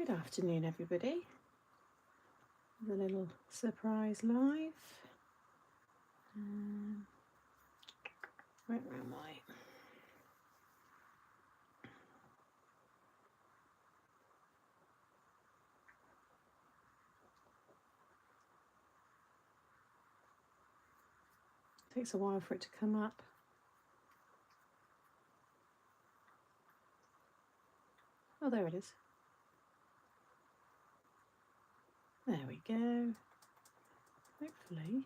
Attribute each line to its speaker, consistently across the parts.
Speaker 1: Good afternoon, everybody. The little surprise live. Where am I? Takes a while for it to come up. Oh, there it is. There we go. Hopefully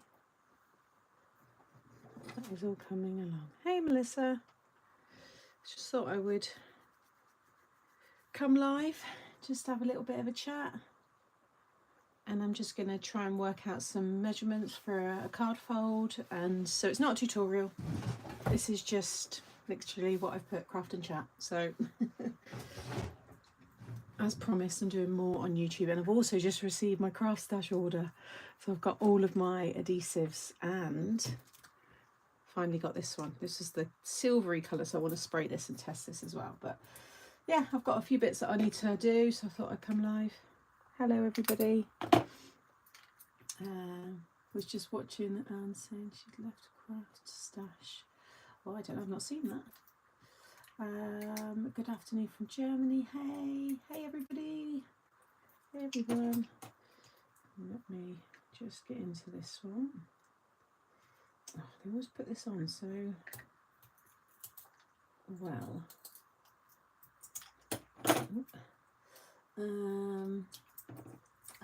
Speaker 1: that is all coming along. Hey Melissa, just thought I would come live, just have a little bit of a chat, and I'm just going to try and work out some measurements for a card fold. And so it's not a tutorial, this is just literally what I've put, craft and chat. So as promised, I'm doing more on YouTube, and I've also just received my craft stash order, so I've got all of my adhesives and finally got this one. This is the silvery colour, so I want to spray this and test this as well. But yeah, I've got a few bits that I need to do, so I thought I'd come live. Hello everybody. Was just watching and saying she'd left a craft stash. Oh, I don't know, I've not seen that. Good afternoon from Germany. Hey everybody. Hey everyone. Let me just get into this one. Oh, they always put this on so well.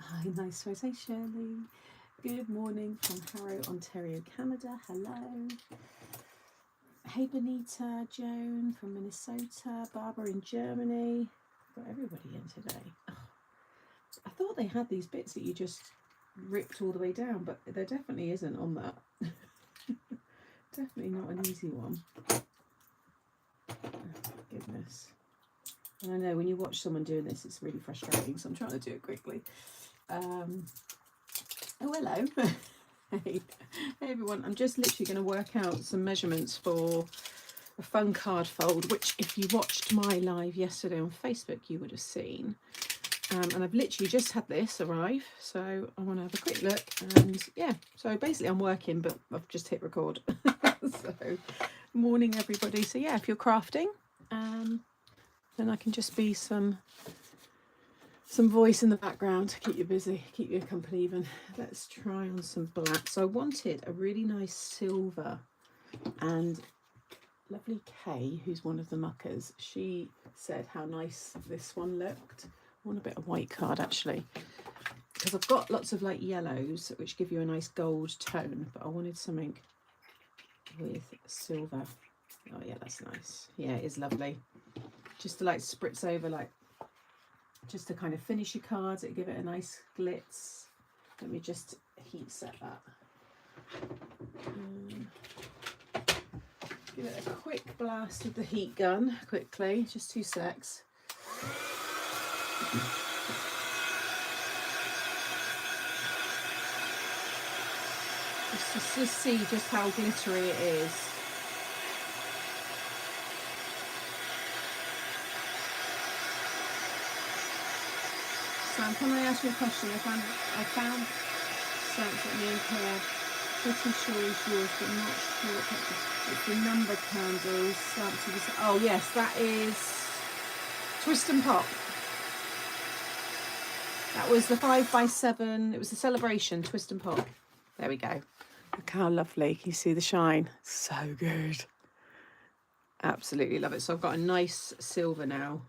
Speaker 1: Hi, nice to say Shirley. Good morning from Harrow, Ontario, Canada. Hello. Hey Benita, Joan from Minnesota, Barbara in Germany. Got everybody in today. Oh, I thought they had these bits that you just ripped all the way down, but there definitely isn't on that. Definitely not an easy one. Oh, goodness. And I know when you watch someone doing this, it's really frustrating, so I'm trying to do it quickly. Oh, hello. Hey everyone, I'm just literally going to work out some measurements for a fun card fold, which if you watched my live yesterday on Facebook you would have seen. And I've literally just had this arrive, so I want to have a quick look. And yeah, so basically I'm working, but I've just hit record. So morning everybody. So yeah, if you're crafting, then I can just be some voice in the background to keep you busy, keep you company even. Let's try on some black. So I wanted a really nice silver, and lovely Kay, who's one of the muckers, she said how nice this one looked. I want a bit of white card actually, because I've got lots of like yellows which give you a nice gold tone, but I wanted something with silver. Oh yeah, that's nice. Yeah, it is lovely. Just to like spritz over, like just to kind of finish your cards, it give it a nice glitz. Let me just heat set that. Give it a quick blast with the heat gun quickly, just 2 secs. Just to see just how glittery it is. Sam, can I ask you a question? I found stamps that me and Claire pretty sure is yours, but not sure it's the number candles. Stamps. Oh yes, that is Twist and Pop. That was the 5x7. It was the celebration Twist and Pop. There we go. Look how lovely. Can you see the shine? So good. Absolutely love it. So I've got a nice silver now.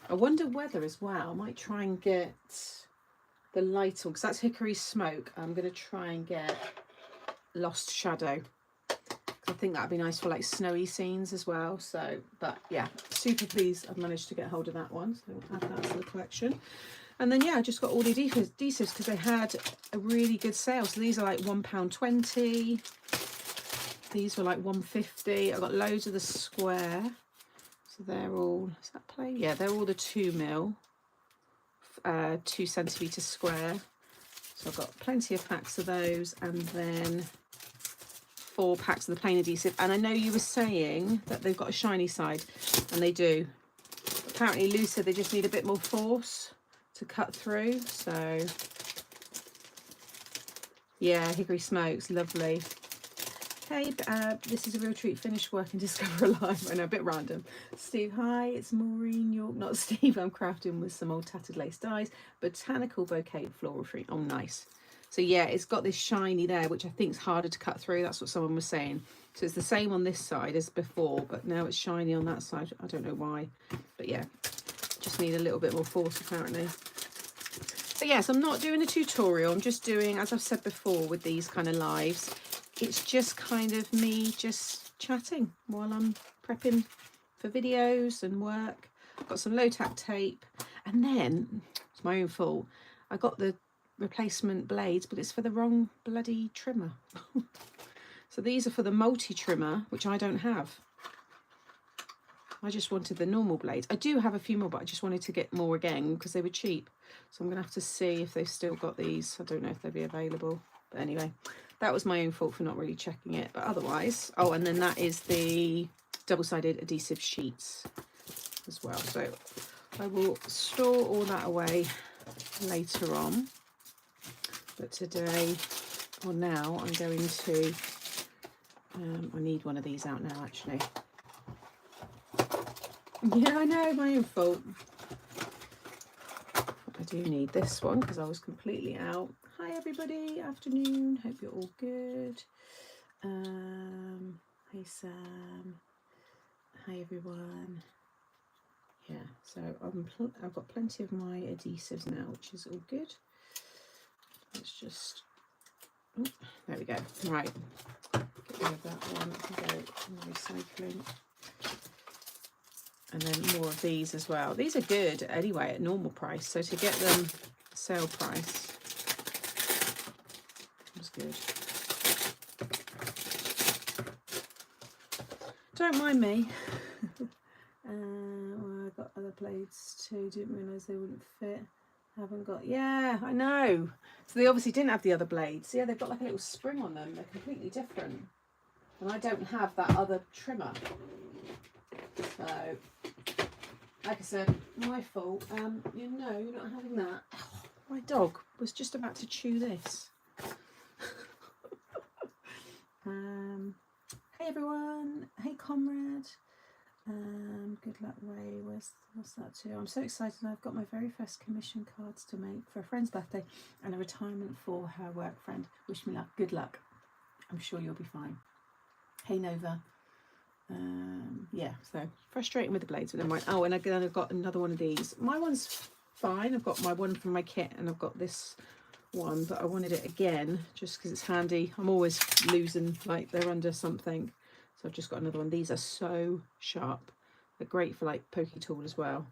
Speaker 1: I wonder whether as well, I might try and get the light on, because that's Hickory Smoke. I'm going to try and get Lost Shadow. I think that'd be nice for like snowy scenes as well. So, but yeah, super pleased I've managed to get hold of that one. So we'll add that to the collection. And then yeah, I just got all the adhesives because they had a really good sale. So these are like £1.20. These were like £1.50. I got loads of the square. So they're all, is that play? Yeah, they're all the 2mm, 2 centimetre square. So I've got plenty of packs of those, and then 4 packs of the plain adhesive. And I know you were saying that they've got a shiny side, and they do. Apparently Lou said they just need a bit more force. to cut through. So yeah, hickory smokes, lovely. Hey, this is a real treat. Finish work and discover alive. I know, a bit random. Steve, hi, it's Maureen York. Not Steve, I'm crafting with some old tattered lace dyes. Botanical bouquet floral tree. Oh, nice. So yeah, it's got this shiny there, which I think is harder to cut through. That's what someone was saying. So it's the same on this side as before, but now it's shiny on that side. I don't know why, but yeah, just need a little bit more force apparently. But yes, I'm not doing a tutorial. I'm just doing, as I've said before with these kind of lives, it's just kind of me just chatting while I'm prepping for videos and work. I've got some low tack tape, and then it's my own fault. I got the replacement blades, but it's for the wrong bloody trimmer. So these are for the multi trimmer, which I don't have. I just wanted the normal blades. I do have a few more, but I just wanted to get more again because they were cheap. So I'm gonna have to see if they've still got these. I don't know if they'll be available, but anyway, that was my own fault for not really checking it. But otherwise, oh, and then that is the double-sided adhesive sheets as well. So I will store all that away later on. But today, or now, I'm going to, I need one of these out now actually. Yeah, I know, my own fault. I do need this one because I was completely out. Hi everybody, afternoon, hope you're all good. Hey Sam, hi everyone. Yeah, so I've got plenty of my adhesives now, which is all good. Let's just, oh, there we go. Right, get rid of that one, go recycling. And then more of these as well. These are good anyway at normal price, so to get them sale price was good. Don't mind me. Well, I've got other blades too. Didn't realise they wouldn't fit. Haven't got, yeah, I know. So they obviously didn't have the other blades. Yeah, they've got like a little spring on them. They're completely different. And I don't have that other trimmer. So, like I said, my fault. You know, you're not having that. Oh, my dog was just about to chew this. Hey everyone. Hey comrade. Good luck, Ray. What's that too? I'm so excited. I've got my very first commission cards to make for a friend's birthday and a retirement for her work friend. Wish me luck. Good luck. I'm sure you'll be fine. Hey Nova. Yeah, so frustrating with the blades, but never mind. Oh, and again, I've got another one of these. My one's fine. I've got my one from my kit and I've got this one, but I wanted it again just because it's handy. I'm always losing, like they're under something, so I've just got another one. These are so sharp. They're great for like pokey tool as well,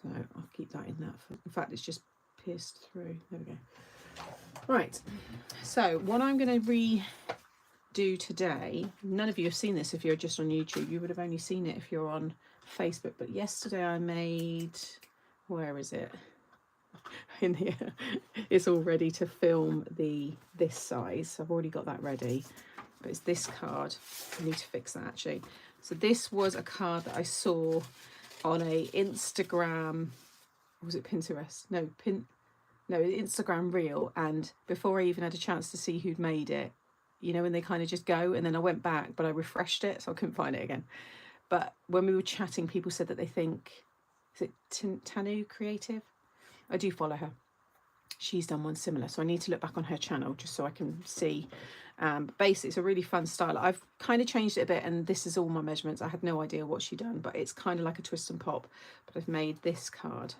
Speaker 1: so I'll keep that in that. In fact, it's just pierced through. There we go. Right, so what I'm going to do today, none of you have seen this if you're just on YouTube. You would have only seen it if you're on Facebook, but yesterday I made, where is it? In here. It's all ready to film this size. I've already got that ready, but it's this card. I need to fix that actually. So this was a card that I saw on a Instagram, was it Pinterest? No, Instagram reel, and before I even had a chance to see who'd made it, you know, when they kind of just go, and then I went back, but I refreshed it, so I couldn't find it again. But when we were chatting, people said that they think, is it Tanu Creative? I do follow her. She's done one similar, so I need to look back on her channel just so I can see. But basically, it's a really fun style. I've kind of changed it a bit, and this is all my measurements. I had no idea what she'd done, but it's kind of like a twist and pop. But I've made this card.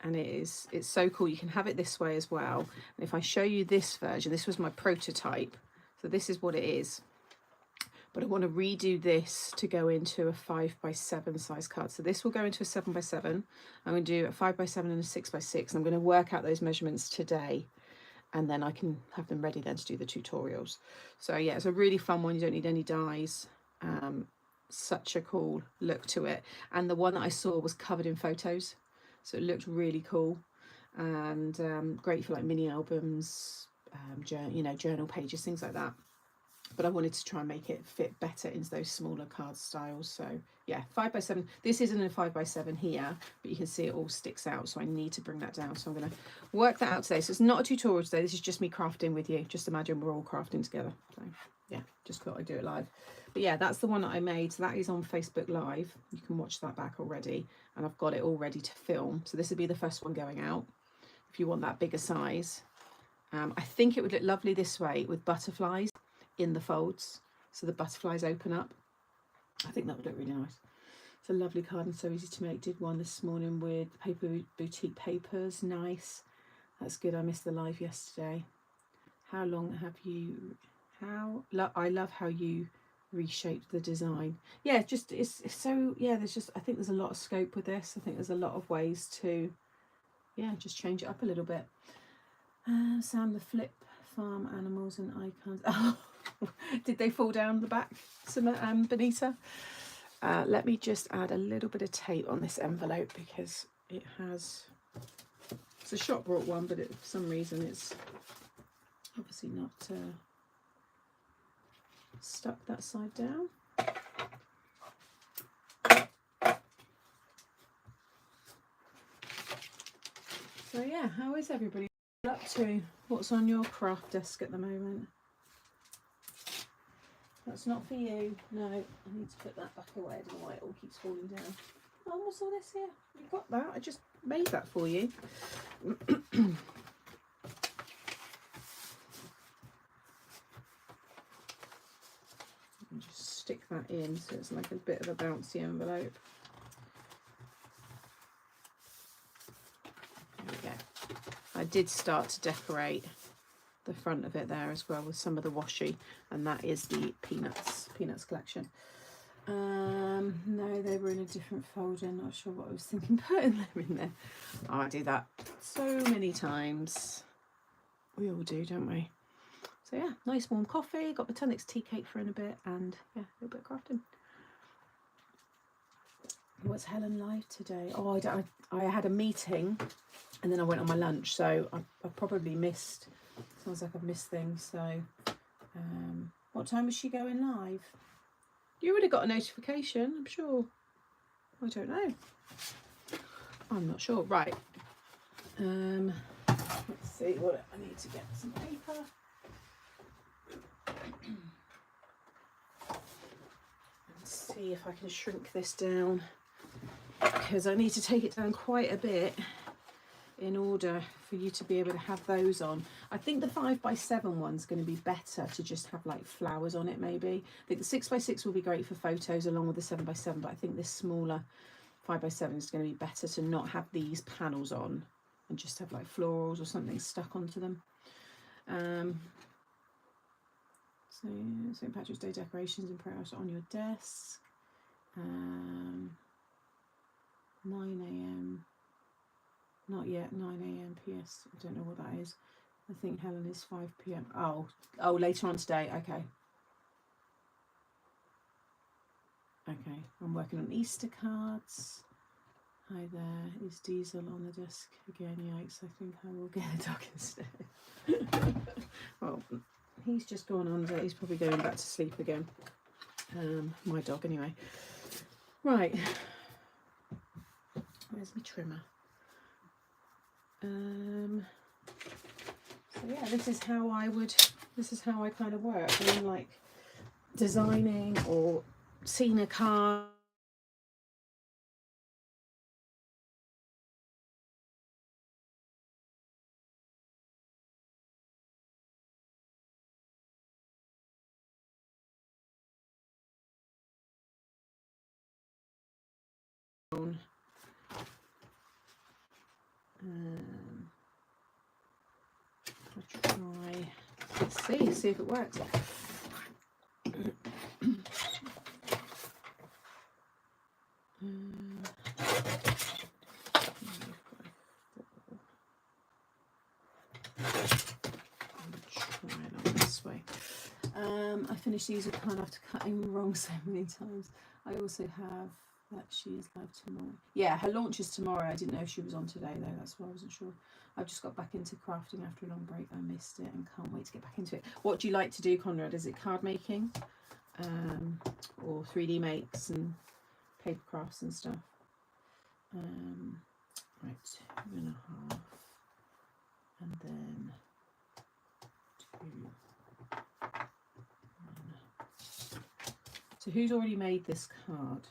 Speaker 1: And it's so cool. You can have it this way as well. And if I show you this version, this was my prototype, so this is what it is, but I want to redo this to go into a 5x7 size card. So this will go into a 7x7. I'm going to do a 5x7 and a 6x6. I'm going to work out those measurements today, and then I can have them ready then to do the tutorials. So yeah, it's a really fun one. You don't need any dies. Such a cool look to it. And the one that I saw was covered in photos, so it looked really cool, and great for like mini albums, you know, journal pages, things like that. but I wanted to try and make it fit better into those smaller card styles. So yeah, 5x7. This isn't a 5x7 here, but you can see it all sticks out, so I need to bring that down. So I'm going to work that out today. So it's not a tutorial today, this is just me crafting with you. Just imagine we're all crafting together. So yeah, just thought I'd do it live. But yeah, that's the one that I made. So that is on Facebook Live. You can watch that back already, and I've got it all ready to film. So this will be the first one going out if you want that bigger size. I think it would look lovely this way with butterflies in the folds, so the butterflies open up. I think that would look really nice. It's a lovely card and so easy to make. Did one this morning with paper boutique papers. Nice, that's good. I missed the live yesterday. How long have you, I love how you reshaped the design. Yeah, just it's so, yeah, there's just, I think there's a lot of scope with this. I think there's a lot of ways to, yeah, just change it up a little bit. Sam the Flip Farm Animals and Icons. Oh, did they fall down the back, Benita? Let me just add a little bit of tape on this envelope because it has, it's a shop brought one, but for some reason it's obviously not stuck that side down. So yeah, how is everybody up to? What's on your craft desk at the moment? That's not for you. No, I need to put that back away. I don't know why it all keeps falling down. Oh, what's all this here? You got that? I just made that for you. Just stick that in so it's like a bit of a bouncy envelope. There we go. I did start to decorate the front of it there as well with some of the washi, and that is the peanuts collection. No, they were in a different folder. Not sure what I was thinking putting them in there. Oh, I do that so many times. We all do, don't we? So yeah, nice warm coffee. Got Botanic's tea cake for in a bit, and yeah, a little bit of crafting. What's Helen live today? Oh, I had a meeting and then I went on my lunch, so I probably missed. Sounds like I've missed things. So what time is she going live? You would have got a notification, I'm sure. I don't know. I'm not sure. Right. Let's see what I need to get some paper. Let's see if I can shrink this down, because I need to take it down quite a bit in order for you to be able to have those on. I think the 5x7 one's going to be better to just have like flowers on it maybe. I think the 6x6 will be great for photos along with the 7x7, but I think this smaller 5x7 is going to be better to not have these panels on and just have like florals or something stuck onto them. So St. Patrick's Day decorations and prayers on your desk. 9 AM. Not yet, 9 AM PS. I don't know what that is. I think Helen is 5 PM. Oh, later on today. Okay. Okay, I'm working on Easter cards. Hi there, is Diesel on the desk again? Yikes, I think I will get a dog instead. Well, he's just gone under. He's probably going back to sleep again. My dog anyway. Right. Where's my trimmer? So yeah, this is how I kind of work when like designing or seeing a card. I'll try. Let's see if it works. I finished these with kind after cutting wrong so many times. I also have that she is live tomorrow. Yeah, her launch is tomorrow. I didn't know if she was on today though, that's why I wasn't sure. I've just got back into crafting after a long break. I missed it and can't wait to get back into it. What do you like to do, Conrad? Is it card making or 3D makes and paper crafts and stuff? Right, 2.5 and then 2, 1. So who's already made this card?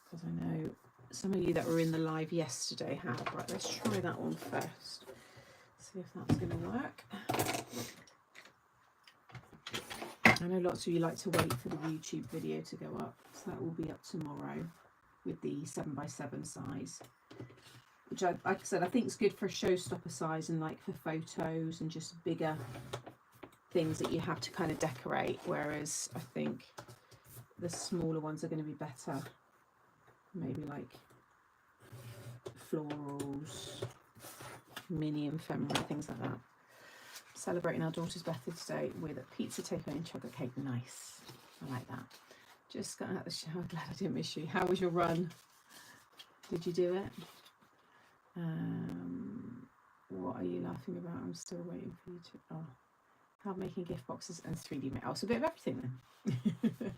Speaker 1: Because I know some of you that were in the live yesterday have. Right, let's try that one first. See if that's going to work. I know lots of you like to wait for the YouTube video to go up, so that will be up tomorrow with the 7x7 size, which like I said, I think is good for a showstopper size and like for photos and just bigger things that you have to kind of decorate, whereas I think the smaller ones are going to be better, maybe like florals, mini ephemera, things like that. Celebrating our daughter's birthday today with a pizza, takeaway and chocolate cake. Nice, I like that. Just got out of the shower, glad I didn't miss you. How was your run? Did you do it? What are you laughing about? I'm still waiting for you to... Oh, how making gift boxes and 3D make. Oh, so a bit of everything then.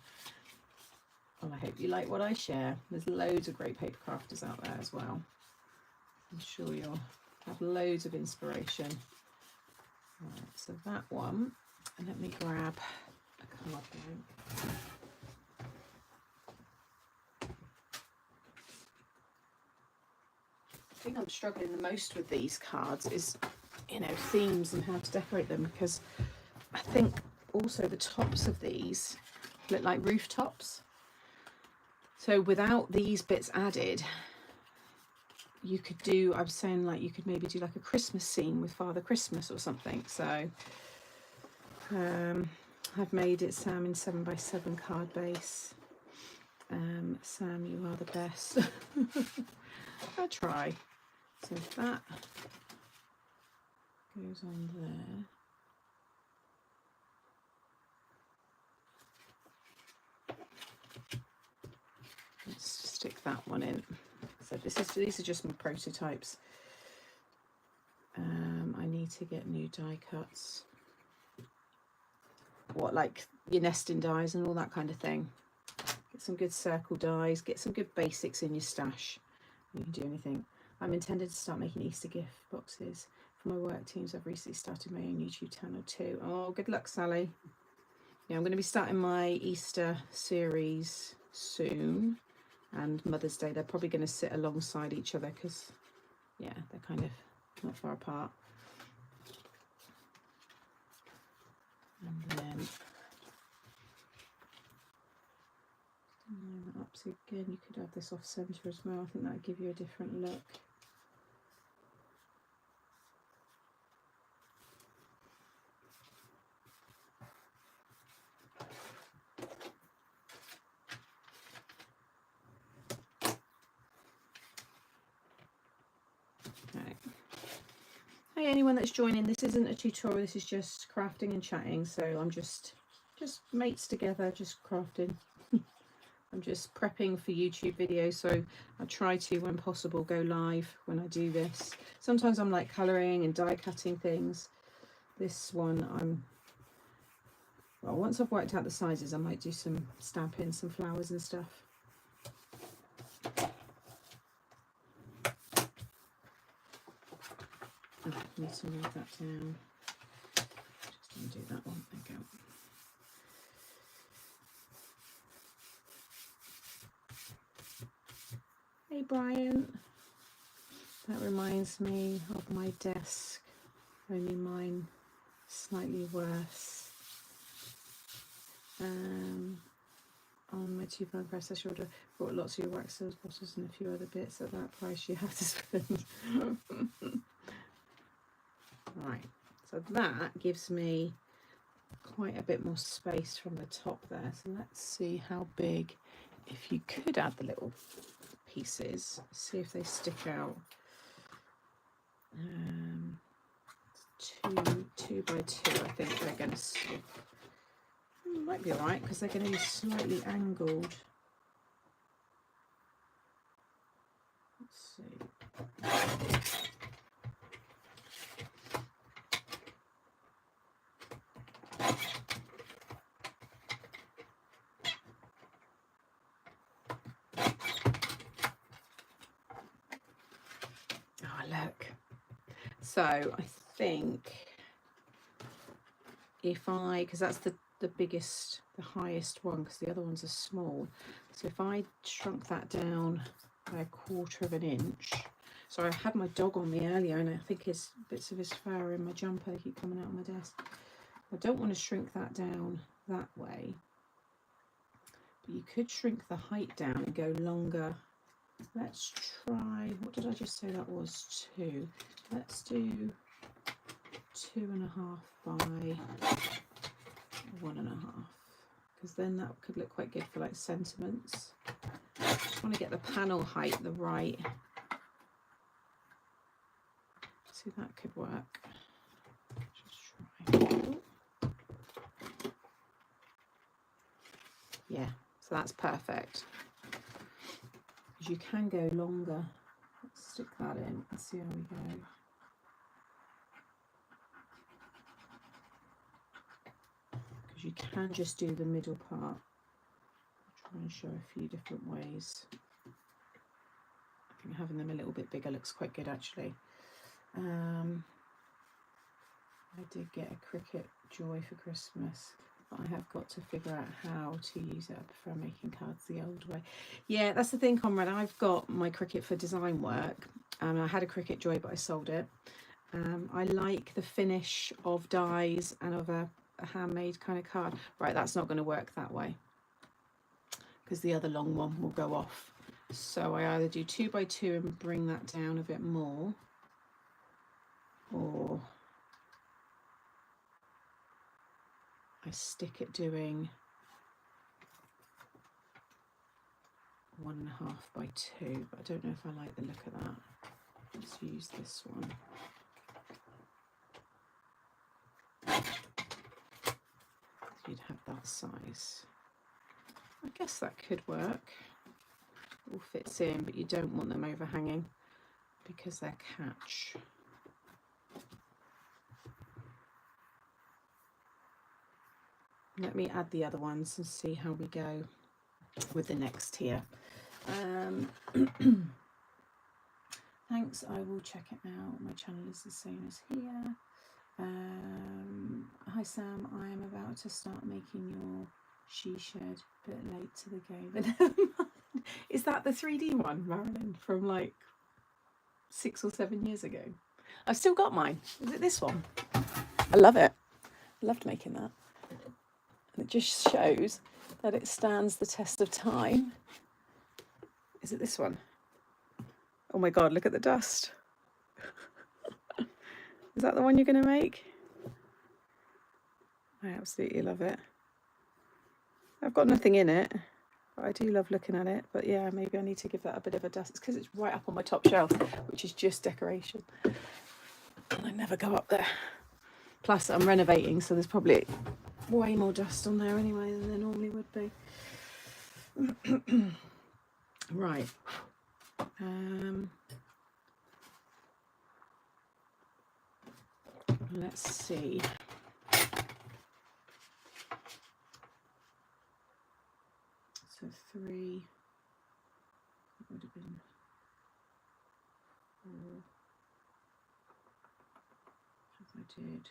Speaker 1: Well, I hope you like what I share. There's loads of great paper crafters out there as well. I'm sure you'll have loads of inspiration. Right, so that one, and let me grab a card blank. I think I'm struggling the most with these cards is, you know, themes and how to decorate them, because I think also the tops of these look like rooftops. So without these bits added, you could do, I was saying, like you could maybe do like a Christmas scene with Father Christmas or something. So I've made it, Sam, in 7x7 card base. Sam, you are the best. I try. So that goes on there. Let's stick that one in. So these are just my prototypes. I need to get new die cuts. What, like your nesting dies and all that kind of thing. Get some good circle dies, get some good basics in your stash. You can do anything. I'm intended to start making Easter gift boxes for my work teams. I've recently started my own YouTube channel too. Oh, good luck, Sally. Yeah, I'm going to be starting my Easter series soon. And Mother's Day, they're probably going to sit alongside each other because, yeah, they're kind of not far apart. And then up, so again, you could have this off centre as well. I think that would give you a different look. Hey, anyone that's joining, this isn't a tutorial, this is just crafting and chatting, so I'm just mates together, just crafting. I'm just prepping for YouTube videos, so I try to, when possible, go live when I do this. Sometimes I'm like colouring and die cutting things. This one well, once I've worked out the sizes, I might do some stamping, some flowers and stuff. I need to move that down. Just undo that one. There we go. Hey Brian. That reminds me of my desk, only mine slightly worse. On my £2 price I should have bought lots of your wax seals bottles and a few other bits at that price you have to spend. Right, so that gives me quite a bit more space from the top there. So let's see how big, if you could add the little pieces, see if they stick out. 2 by 2, I think they're going to stick. Might be alright because they're going to be slightly angled. see. Oh, look. So I think if I, because that's the biggest, the highest one, because the other ones are small. So if I shrunk that down by 1/4 of an inch. So I had my dog on me earlier, and I think his bits of his fur in my jumper keep coming out on my desk. I don't want to shrink that down that way, but you could shrink the height down and go longer. Let's try, what did I just say that was? 2. Let's do 2.5 by 1.5, because then that could look quite good for like sentiments. Just want to get the panel height the right. See, that could work. Just try. Yeah, so that's perfect. Because you can go longer. Let's stick that in and see how we go. Because you can just do the middle part. I'll try and show a few different ways. I think having them a little bit bigger looks quite good actually. I did get a Cricut Joy for Christmas, but I have got to figure out how to use it. I prefer making cards the old way. Yeah, that's the thing, Conrad. I've got my Cricut for design work. I had a Cricut Joy, but I sold it. I like the finish of dies and of a handmade kind of card. Right, that's not going to work that way because the other long one will go off. So I either do 2 by 2 and bring that down a bit more, or I stick it doing 1.5 by 2, but I don't know if I like the look of that. Let's use this one. You'd have that size. I guess that could work. It all fits in, but you don't want them overhanging because they're catch. Let me add the other ones and see how we go with the next tier. Thanks, I will check it out. My channel is the same as here. Hi Sam, I am about to start making your she shed, a bit late to the game. Is that the 3D one, Marilyn, from like 6 or 7 years ago? I've still got mine. Is it this one? I love it. I loved making that. And it just shows that it stands the test of time. Is it this one? Oh my God, look at the dust. Is that the one you're going to make? I absolutely love it. I've got nothing in it, but I do love looking at it. But yeah, maybe I need to give that a bit of a dust. It's because it's right up on my top shelf, which is just decoration. And I never go up there. Plus, I'm renovating, so there's probably way more dust on there anyway than there normally would be. Right. Let's see. So 3, that would have been 4. If I did,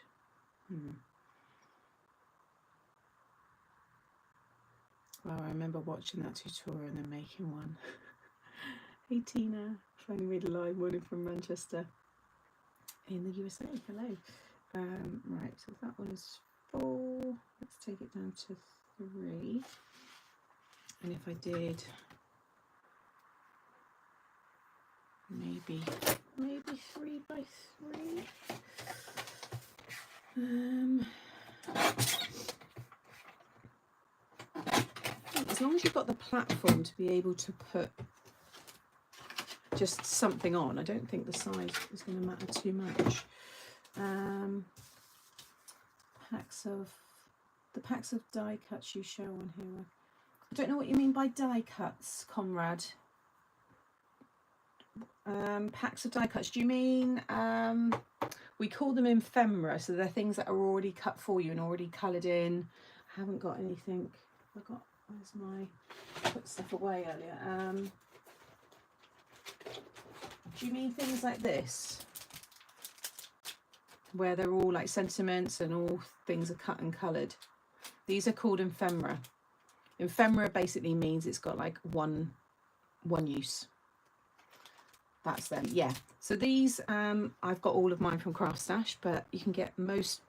Speaker 1: Well, I remember watching that tutorial and then making one. Hey Tina, finally made a live morning from Manchester in the USA. Hello. Right, so that one is 4. Let's take it down to 3. And if I did maybe 3 by 3. As long as you've got the platform to be able to put just something on, I don't think the size is going to matter too much. The packs of die cuts you show on here. I don't know what you mean by die cuts, Conrad. Packs of die cuts. Do you mean we call them ephemera, so they're things that are already cut for you and already coloured in. I haven't got anything. Where's my, put stuff away earlier. Do you mean things like this, where they're all like sentiments and all things are cut and coloured? These are called ephemera. Ephemera basically means it's got like one use. That's them. Yeah, so these I've got all of mine from Craft Stash, but you can get most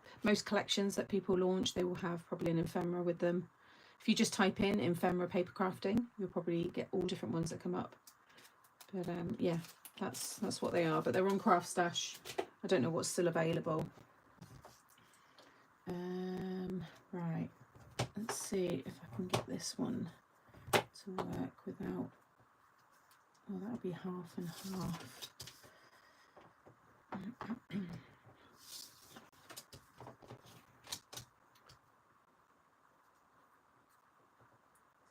Speaker 1: collections that people launch, they will have probably an ephemera with them. If you just type in ephemera paper crafting, you'll probably get all different ones that come up. But yeah, that's what they are, but they're on Craft Stash. I don't know what's still available. Right, let's see if I can get this one to work without, oh, that'll be half and half.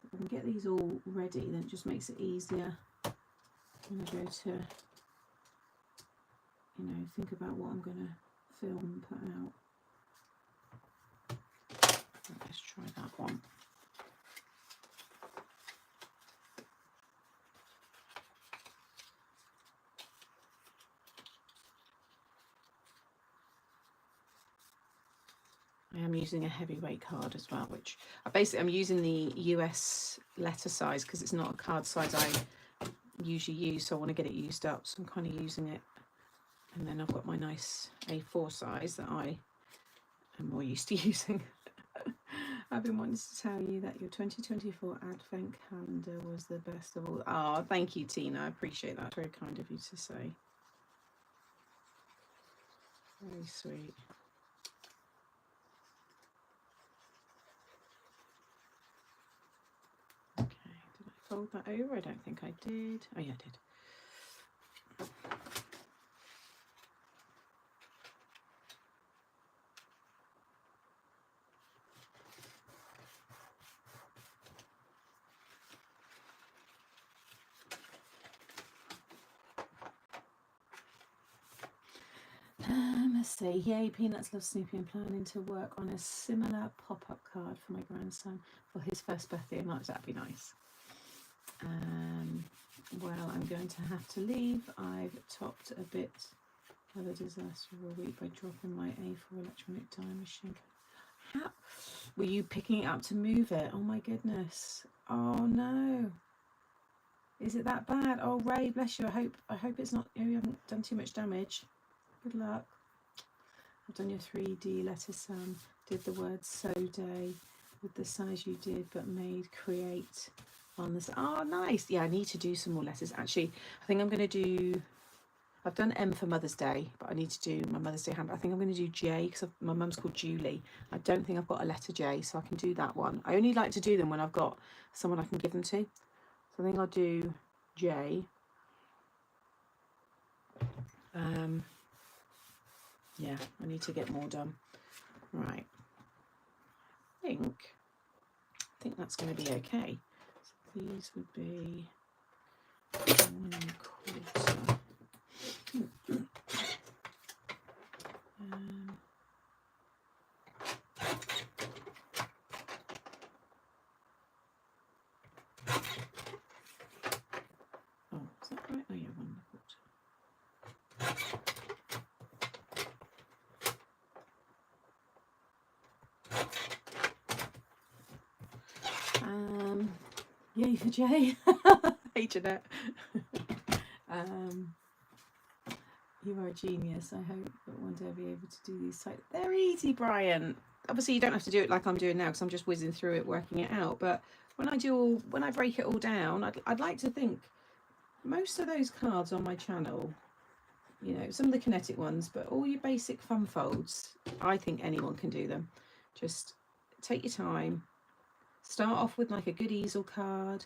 Speaker 1: If I can get these all ready, then it just makes it easier when I go to, you know, think about what I'm going to film and put out. Let's try that one. I am using a heavyweight card as well, which I'm using the US letter size because it's not a card size I usually use, so I want to get it used up, so I'm kind of using it. And then I've got my nice A4 size that I am more used to using. I've been wanting to tell you that your 2024 Advent calendar was the best of all. Oh, thank you, Tina. I appreciate that. Very kind of you to say. Very sweet. Okay, did I fold that over? I don't think I did. Oh, yeah, I did. Let's see. Yay, Peanuts loves Snoopy and planning to work on a similar pop-up card for my grandson for his first birthday in March. That'd be nice. Well, I'm going to have to leave. I've topped a bit of a disaster of a week by dropping my A4 electronic die machine. How were you picking it up to move it? Oh my goodness. Oh no. Is it that bad? Oh Ray, bless you. I hope it's not, you haven't done too much damage. Good luck. I've done your 3D letter, Sam. Did the word so day with the size you did, but made create on this. Oh, nice. Yeah, I need to do some more letters. Actually, I think I'm going to do, I've done M for Mother's Day, but I need to do my Mother's Day hand. I think I'm going to do J because my mum's called Julie. I don't think I've got a letter J, so I can do that one. I only like to do them when I've got someone I can give them to. So I think I'll do J. Yeah, I need to get more done. Right. I think that's going to be okay. So these would be 1/4. Oh, is that right? Oh yeah, 1/4. Yay for Jay. Hey Jeanette. You are a genius. I hope that one day I'll be able to do these sites. They're easy, Brian. Obviously you don't have to do it like I'm doing now because I'm just whizzing through it, working it out. But when I break it all down, I'd like to think most of those cards on my channel, you know, some of the kinetic ones, but all your basic fun folds, I think anyone can do them. Just take your time. Start off with like a good easel card,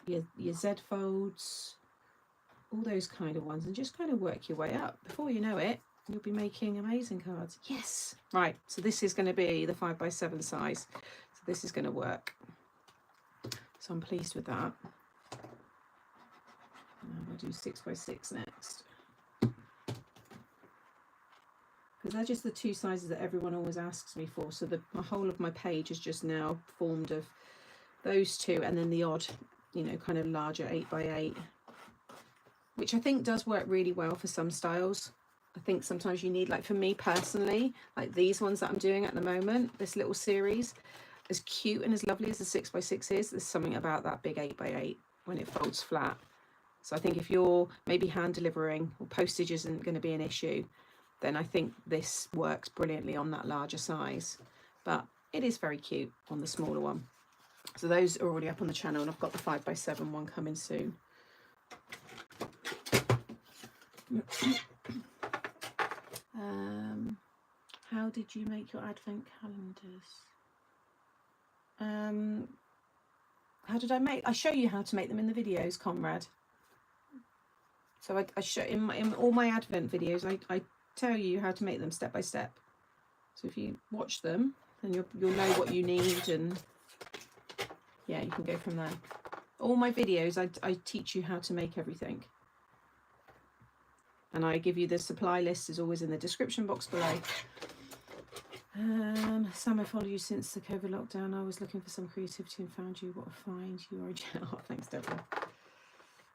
Speaker 1: your Z folds, all those kind of ones, and just kind of work your way up. Before you know it, you'll be making amazing cards. Yes! Right, so this is going to be the 5x7 size. So this is going to work. So I'm pleased with that. I'll do 6x6 next. Because they're just the two sizes that everyone always asks me for. So the whole of my page is just now formed of those two, and then the odd, you know, kind of larger 8x8, which I think does work really well for some styles. I think sometimes you need, like for me personally, like these ones that I'm doing at the moment, this little series, as cute and as lovely as the 6x6 is, there's something about that big 8x8 when it folds flat. So I think if you're maybe hand delivering or postage isn't going to be an issue, then I think this works brilliantly on that larger size. But it is very cute on the smaller one. So those are already up on the channel, and I've got the 5x7 one coming soon. How did you make your advent calendars? How did I make? I show you how to make them in the videos, Conrad. So I show in all my advent videos. I tell you how to make them step by step. So if you watch them, then you'll know what you need, and yeah, you can go from there. All my videos, I teach you how to make everything. And I give you the supply list, is always in the description box below. Sam, I followed you since the COVID lockdown. I was looking for some creativity and found you. What a find. You are a gem. Oh, thanks, Deborah.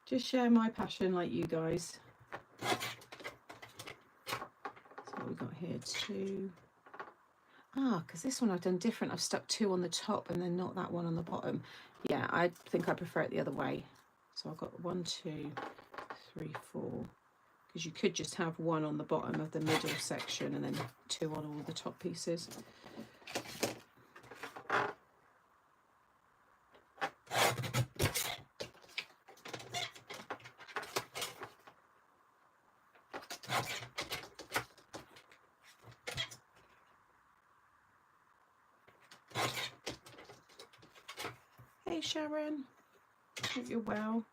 Speaker 1: Just share my passion like you guys. So what we got here, 2. Because this one I've done different. I've stuck 2 on the top and then not that one on the bottom. Yeah, I think I prefer it the other way. So I've got 1, 2, 3, 4. Because you could just have 1 on the bottom of the middle section and then 2 on all the top pieces. Hey Sharon, hope you're well.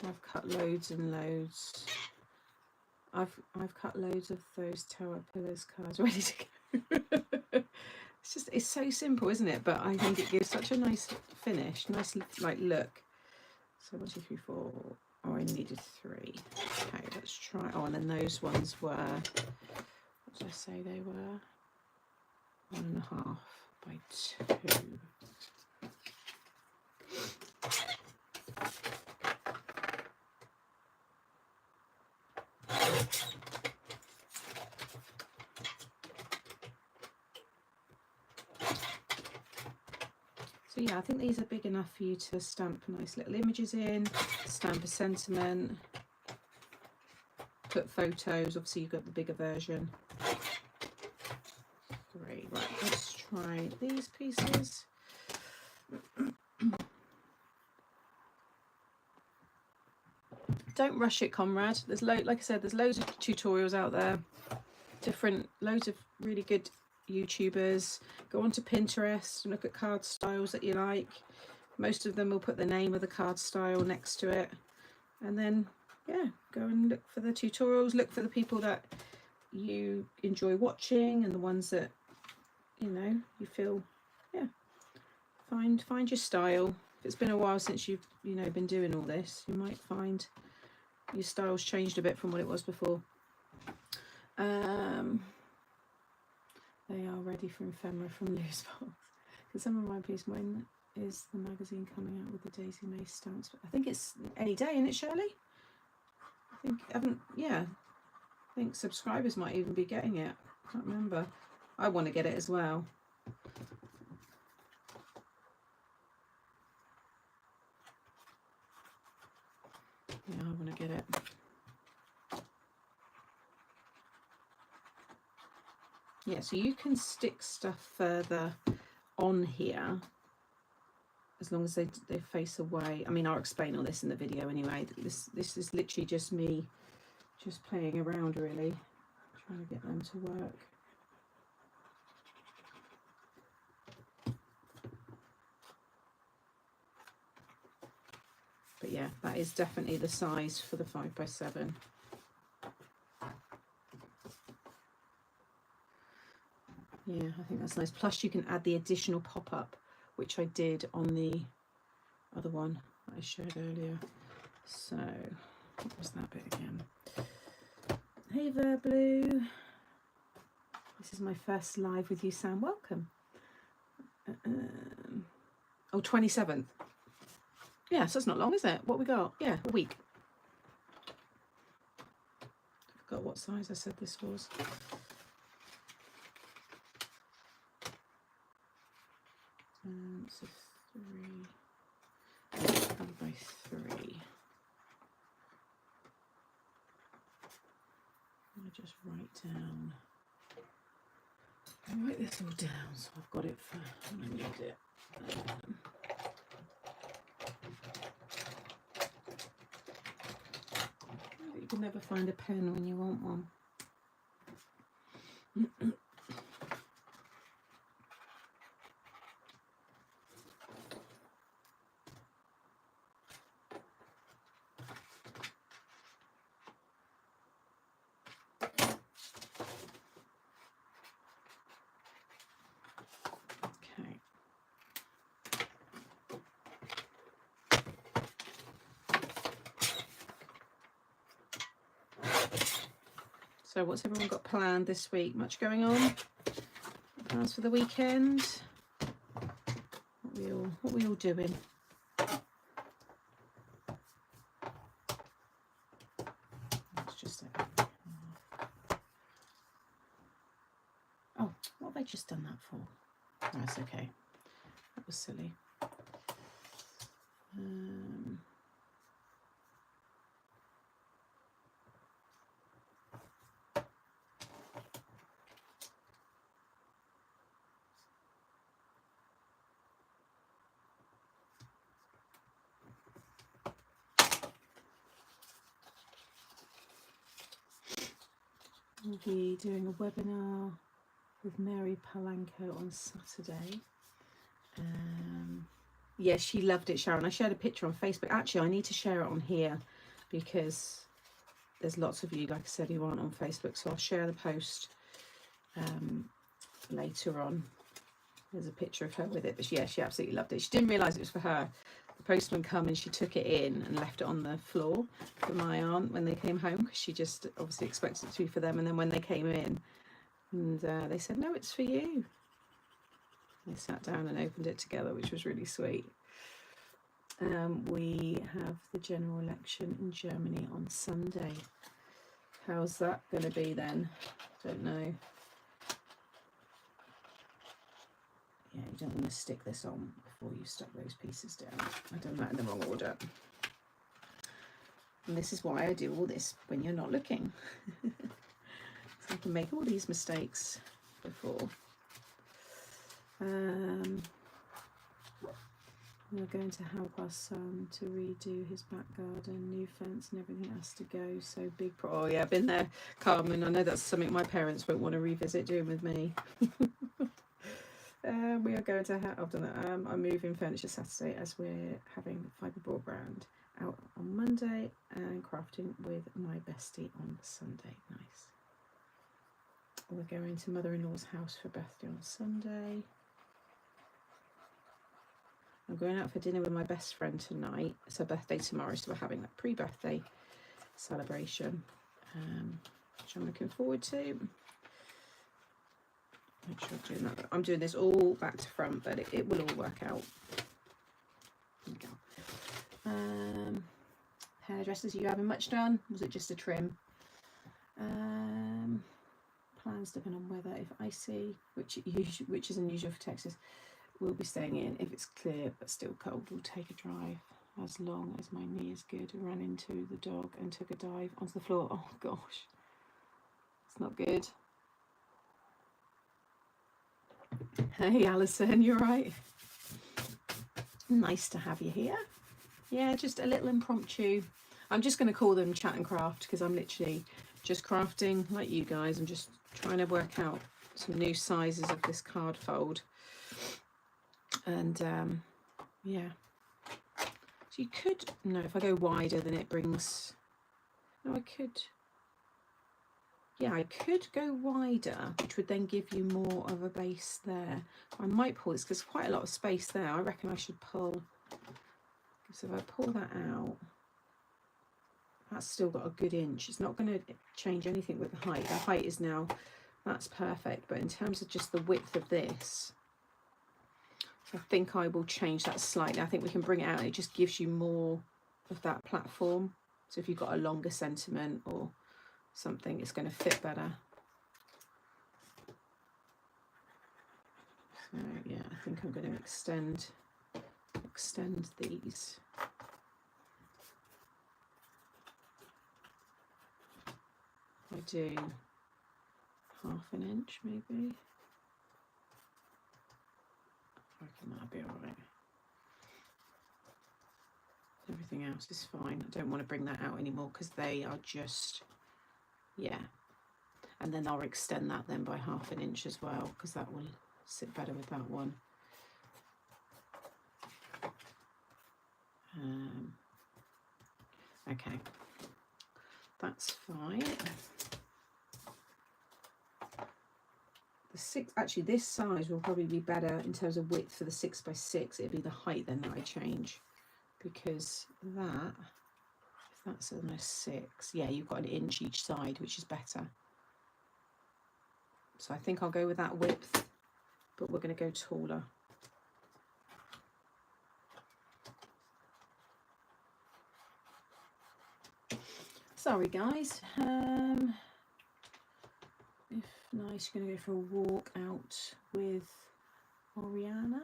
Speaker 1: I've cut loads and loads. I've cut loads of those tower pillars cards ready to go. It's so simple, isn't it? But I think it gives such a nice finish, nice like look. So 1, 2, 3, 4. Oh, I needed 3. Okay, let's try. Oh, and then those ones were, what did I say they were? 1.5 by 2. So yeah, I think these are big enough for you to stamp nice little images in, stamp a sentiment, put photos. Obviously you've got the bigger version. 3. Right, let's try these pieces. Don't rush it, Conrad. There's like I said, there's loads of tutorials out there. Loads of really good YouTubers. Go onto Pinterest and look at card styles that you like. Most of them will put the name of the card style next to it, and then yeah, go and look for the tutorials, look for the people that you enjoy watching and the ones that you know you feel, yeah, find your style. If it's been a while since you've been doing all this, you might find your style's changed a bit from what it was before. They are ready for ephemera from Loose Box. Can someone remind me, when is the magazine coming out with the Daisy May stamps? I think it's any day, isn't it, Shirley? I think subscribers might even be getting it. I can't remember. I want to get it as well. Yeah, I want to get it. Yeah, so you can stick stuff further on here as long as they face away. I mean, I'll explain all this in the video anyway. This is literally just me just playing around, really, trying to get them to work. But yeah, that is definitely the size for the 5x7. Yeah, I think that's nice. Plus you can add the additional pop-up, which I did on the other one. that I showed earlier. So what was that bit again? Hey Verblue, this is my first live with you, Sam. Welcome. Oh, 27th. Yeah, so it's not long, is it? What we got? Yeah, a week. I forgot what size I said this was. So 3 divided by 3. I'm going to just write this all down so I've got it for when I need it. You can never find a pen when you want one. So what's everyone got planned this week? Much going on? Plans for the weekend? What we all doing? That's just it. Oh, what have I just done that for? Oh, that's okay. That was silly. We'll be doing a webinar with Mary Palanco on Saturday. Yeah, she loved it, Sharon. I shared a picture on Facebook. Actually, I need to share it on here because there's lots of you, like I said, who aren't on Facebook. So I'll share the post later on. There's a picture of her with it. But yeah, she absolutely loved it. She didn't realise it was for her. The postman come and she took it in and left it on the floor for my aunt when they came home, because she just obviously expected it to be for them. And then when they came in, and they said, no, it's for you. They sat down and opened it together, which was really sweet. We have the general election in Germany on Sunday. How's that going to be then? Don't know. Yeah, you don't want to stick this on before you stuck those pieces down. I've done that in the wrong order. And this is why I do all this when you're not looking. So I can make all these mistakes before. We're going to help our son to redo his back garden, new fence and everything has to go. So big oh yeah, I've been there, Carmen. I know that's something my parents won't want to revisit doing with me. We are going to have, I've done that. I'm moving furniture Saturday as we're having fibre broadband out on Monday and crafting with my bestie on Sunday. Nice. We're going to mother-in-law's house for birthday on Sunday. I'm going out for dinner with my best friend tonight. It's her birthday tomorrow, so we're having that pre-birthday celebration, which I'm looking forward to. Make sure I'm doing that. I'm doing this all back to front, but it will all work out. There we go. Hairdressers, are you having much done? Was it just a trim? Plans depend on weather. If icy, which is unusual for Texas, we'll be staying in. If it's clear but still cold, we'll take a drive. As long as my knee is good. I ran into the dog and took a dive onto the floor. Oh gosh, it's not good. Hey Alison, you're right. Nice to have you here. Yeah, just a little impromptu. I'm just going to call them chat and craft because I'm literally just crafting like you guys. I'm just trying to work out some new sizes of this card fold. And yeah, so you could, no, if I go wider then it brings, no, I could, yeah, I could go wider, which would then give you more of a base there. I might pull this because there's quite a lot of space there. I reckon I should pull, give So if I pull that out, that's still got a good inch. It's not going to change anything with the height. The height is now, that's perfect. But in terms of just the width of this, I think I will change that slightly. I think we can bring it out. It just gives you more of that platform. So if you've got a longer sentiment or something, it's going to fit better. So yeah, I think I'm going to extend these. I do 1/2 inch maybe. I reckon that'll be all right. Everything else is fine. I don't want to bring that out anymore because they are just, yeah. And then I'll extend that then by 1/2 inch as well, because that will sit better with that one. Okay, that's fine. The 6, actually this size will probably be better in terms of width for the 6x6. It'll be the height then that I change, because that, if that's on a 6, yeah, you've got an inch each side, which is better. So I think I'll go with that width, but we're going to go taller. Sorry guys, if nice, you're going to go for a walk out with Oriana.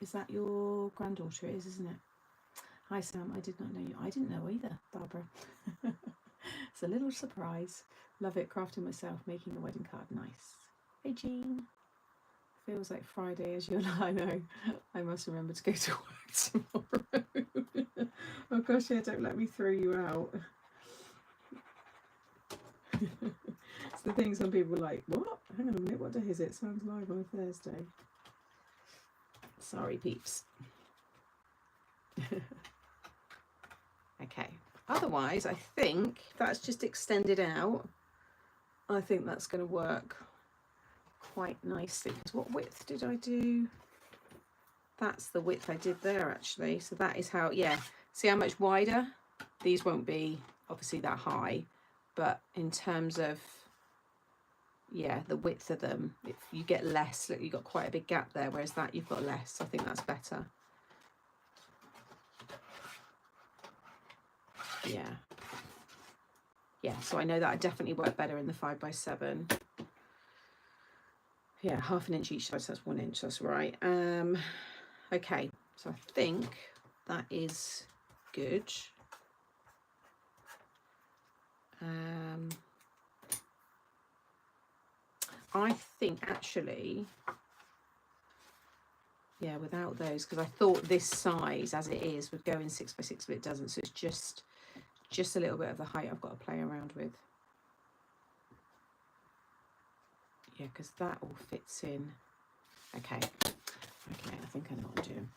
Speaker 1: Is that your granddaughter? It is, isn't it? Hi Sam, I did not know you. I didn't know either, Barbara. It's a little surprise. Love it, crafting myself, making a wedding card. Nice. Hey Jean. Feels like Friday as you're I know. I must remember to go to work tomorrow. Oh gosh, yeah, don't let me throw you out. It's the thing, some people are like, what? Hang on a minute, what day is it? Sounds live on a Thursday. Sorry peeps. Okay, otherwise I think that's just extended out. I think that's going to work quite nicely. Because what width did I do? That's the width I did there actually. So that is how, yeah, see how much wider? These won't be obviously that high, but in terms of, yeah, the width of them, if you get less, look, you've got quite a big gap there, whereas that you've got less. I think that's better. Yeah. Yeah, so I know that I definitely work better in the 5x7. Yeah, 1/2 inch each side, so that's 1 inch, that's right. Okay, so I think that is good. I think actually, yeah, without those, because I thought this size as it is would go in 6x6, but it doesn't, so it's just a little bit of the height I've got to play around with. Yeah, because that all fits in. Okay, I think I know what I'm doing.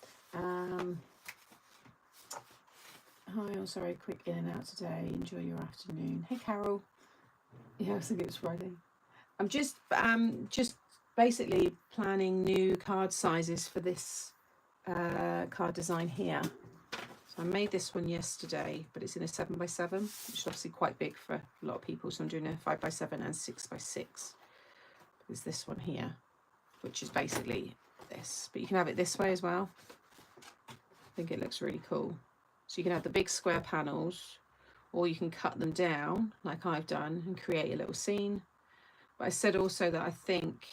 Speaker 1: Hi, I'm sorry, quick in and out today. Enjoy your afternoon. Hey, Carol. Yeah, I think it's Friday. I'm just basically planning new card sizes for this card design here. So I made this one yesterday, but it's in a 7x7, which is obviously quite big for a lot of people. So I'm doing a 5x7 and 6x6. There's this one here, which is basically this, but you can have it this way as well. I think it looks really cool. So you can have the big square panels, or you can cut them down like I've done and create a little scene. But I said also that I think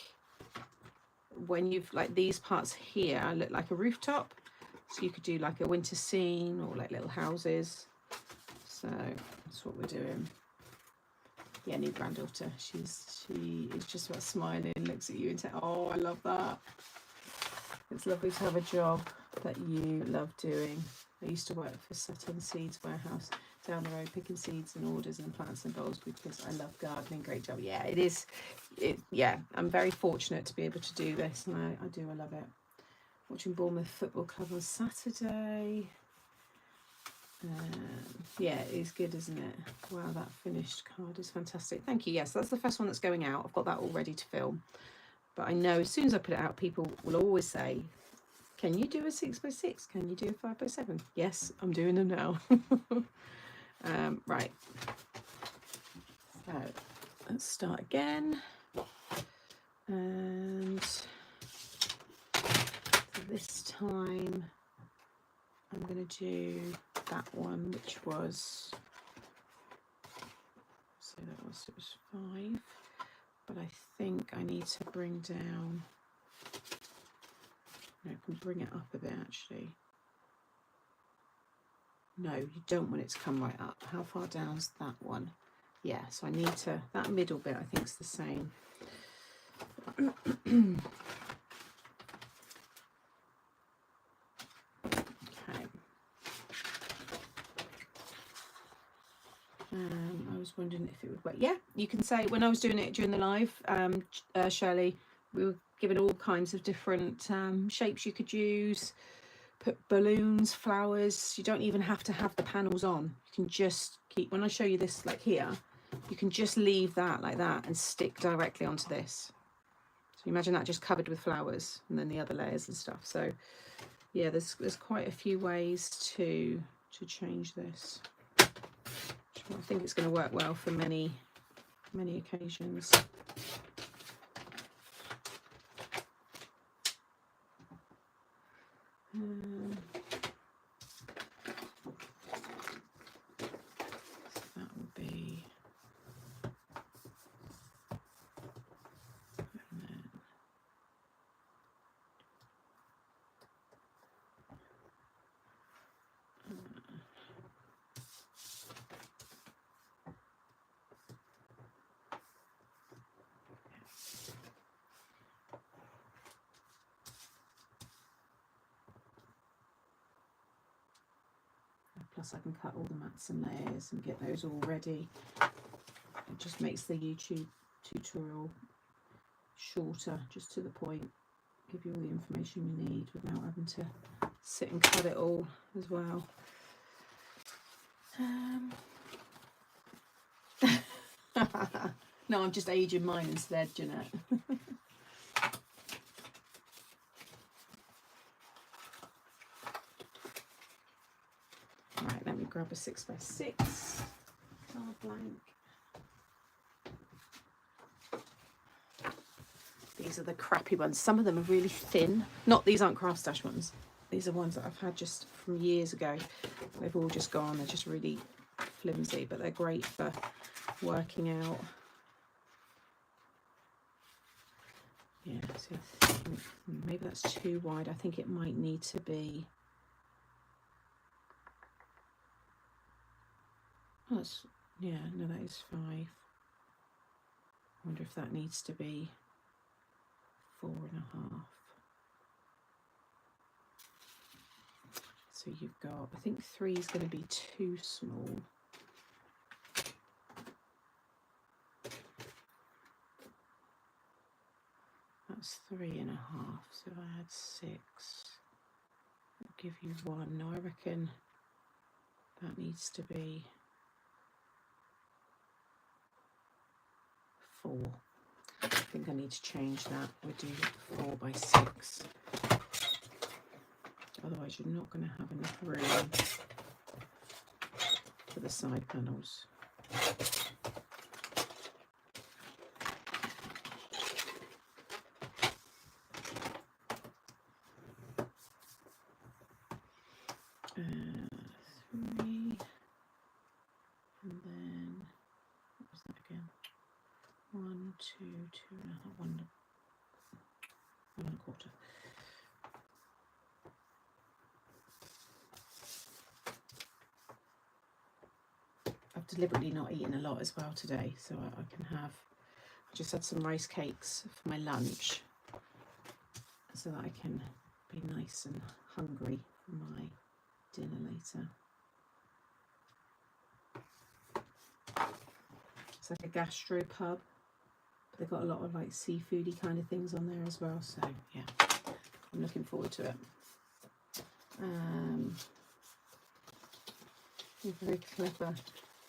Speaker 1: when you've, like, these parts here look like a rooftop, so you could do like a winter scene or like little houses. So that's what we're doing. Yeah, new granddaughter. She is just about smiling, looks at you and says, oh, I love that. It's lovely to have a job that you love doing. I used to work for Sutton Seeds Warehouse down the road, picking seeds and orders and plants and bowls because I love gardening. Great job. Yeah, it is. Yeah, I'm very fortunate to be able to do this, and I love it. Watching Bournemouth Football Club on Saturday. Yeah, it is good, isn't it? Wow, that finished card is fantastic. Thank you. Yes, that's the first one that's going out. I've got that all ready to film. But I know as soon as I put it out, people will always say, Can you do a 6x6? Can you do a 5x7? Yes, I'm doing them now. Right. So let's start again. And this time I'm going to do that one, which was, so that was, it was 5, but I think I need to bring down, no, I can bring it up a bit actually. No, you don't want it to come right up. How far down's that one? Yeah, so I need to, that middle bit I think is the same. Okay. I was wondering if it would work. Yeah, you can say, when I was doing it during the live, Shirley, we were given all kinds of different shapes you could use. Put balloons, flowers. You don't even have to have the panels on. You can just keep, when I show you this like here, you can just leave that like that and stick directly onto this. So imagine that just covered with flowers and then the other layers and stuff. So yeah, there's quite a few ways to change this. I think it's going to work well for many occasions. So that will be, and then plus I can cut all the mats and layers and get those all ready. It just makes the YouTube tutorial shorter, just to the point, give you all the information you need without having to sit and cut it all as well. No, I'm just aging mine instead, Jeanette. Right, let me grab a 6x6 card blank. These are the crappy ones. Some of them are really thin. Not, these aren't Craft Stash ones. These are ones that I've had just from years ago. They've all just gone. They're just really flimsy, but they're great for working out. Yeah, so I think maybe that's too wide. I think it might need to be, oh, that's, yeah, no, that is 5. I wonder if that needs to be 4.5. So you've got, I think 3 is going to be too small. That's 3.5. So if I had 6, I'll give you 1. No, I reckon that needs to be 4. I think I need to change that. We'll do 4x6. Otherwise you're not going to have enough room for the side panels. Deliberately not eating a lot as well today, so I can have, I just had some rice cakes for my lunch so that I can be nice and hungry for my dinner later. It's like a gastro pub, but they've got a lot of like seafoody kind of things on there as well, so yeah, I'm looking forward to it. You're very clever.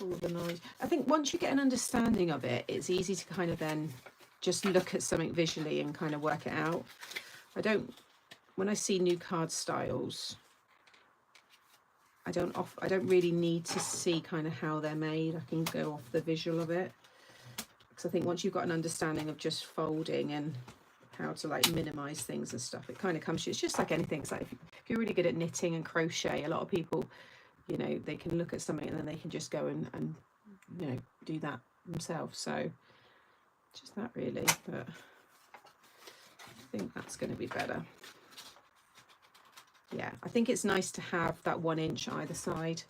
Speaker 1: All the noise. I think once you get an understanding of it, it's easy to kind of then just look at something visually and kind of work it out. I don't when I see new card styles, I don't really need to see kind of how they're made. I can go off the visual of it, because I think once you've got an understanding of just folding and how to like minimize things and stuff, it kind of comes to you. It's just like anything. It's like if you're really good at knitting and crochet, a lot of people, you know, they can look at something and then they can just go and you know, do that themselves. So just that really, but I think that's going to be better. Yeah, I think it's nice to have that 1 inch either side.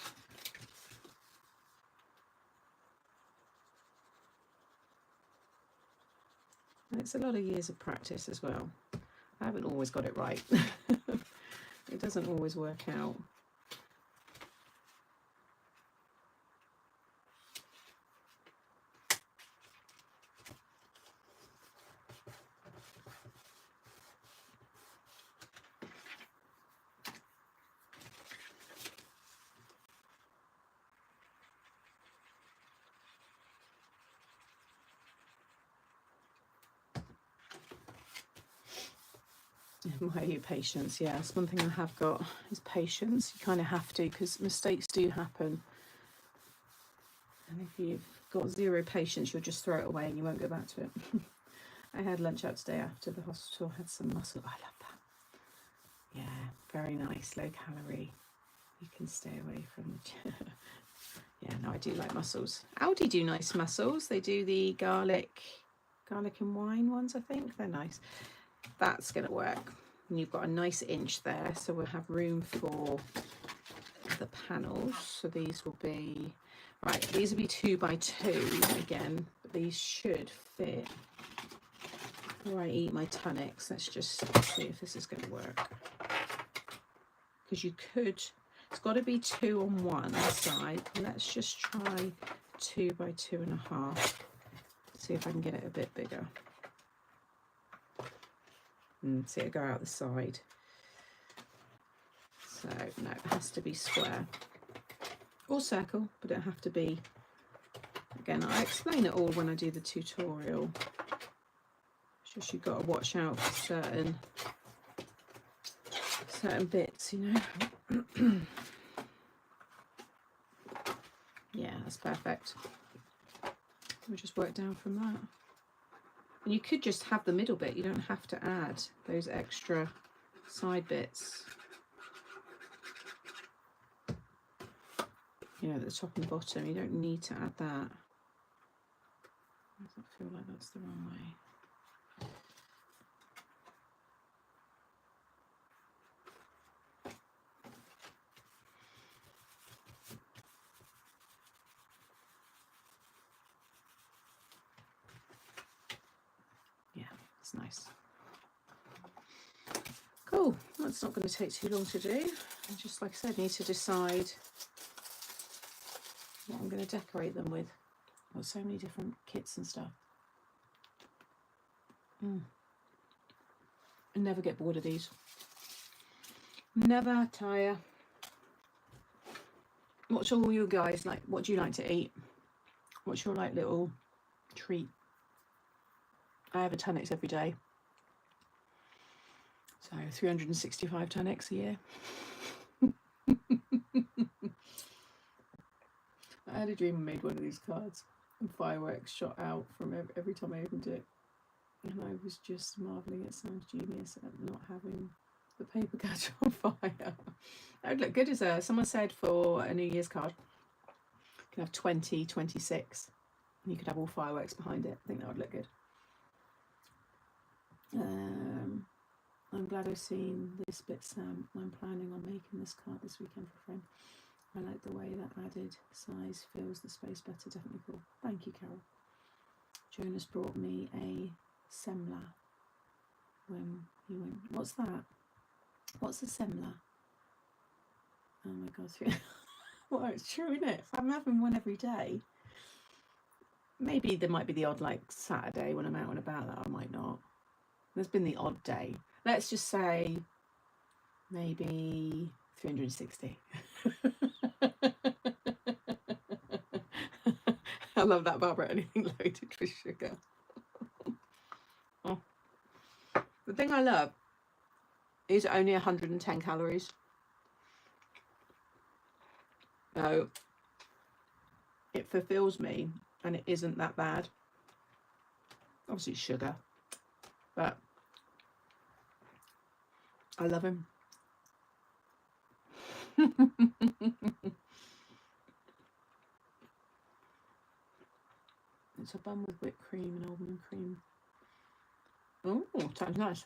Speaker 1: And it's a lot of years of practice as well. I haven't always got it right. It doesn't always work out. My patience, yeah, that's one thing I have got, is patience. You kind of have to, because mistakes do happen. And if you've got zero patience, you'll just throw it away and you won't go back to it. I had lunch out today after the hospital, had some mussel. I love that. Yeah, very nice, low calorie. You can stay away from the yeah, no, I do like mussels. Aldi do nice mussels. They do the garlic and wine ones, I think. They're nice. That's going to work. And you've got a nice inch there, so we'll have room for the panels. So these will be, right, these will be 2 by 2 again, but these should fit. Before I eat my tonics, let's just see if this is going to work. Because you could, it's got to be 2 on one side. Let's just try 2 by 2.5. See if I can get it a bit bigger. And see it go out the side. So no, it has to be square or circle, but it have to be. Again, I explain it all when I do the tutorial. It's just you've got to watch out for certain bits, you know. Yeah, that's perfect. We'll just work down from that. And you could just have the middle bit. You don't have to add those extra side bits. You know, at the top and the bottom. You don't need to add that. Does that feel like that's the wrong way? It's nice. Cool. That's not going to take too long to do. I just, like I said, need to decide what I'm going to decorate them with. I've got so many different kits and stuff. I never get bored of these. Never tire. What's all you guys like? What do you like to eat? What's your like little treat? I have a tonics every day. So 365 tonics a year. I had a dream I made one of these cards and fireworks shot out from every time I opened it. And I was just marvelling at Sam's genius at not having the paper catch on fire. That would look good as someone said for a New Year's card. You can have 20, 26, and you could have all fireworks behind it. I think that would look good. I'm glad I've seen this bit, Sam. I'm planning on making this card this weekend for a friend. I like the way that added size fills the space better. Definitely cool. Thank you, Carol. Jonas brought me a semla when he went. What's that? What's a semla? Oh my god. Well, it's true, isn't it? If I'm having one every day, maybe there might be the odd like Saturday when I'm out and about that I might not. There's been the odd day. Let's just say maybe 360. I love that, Barbara. Anything loaded with sugar. Oh. The thing I love is only 110 calories. So it fulfills me, and it isn't that bad. Obviously it's sugar, but I love him. It's a bun with whipped cream and almond cream. Oh, sounds nice.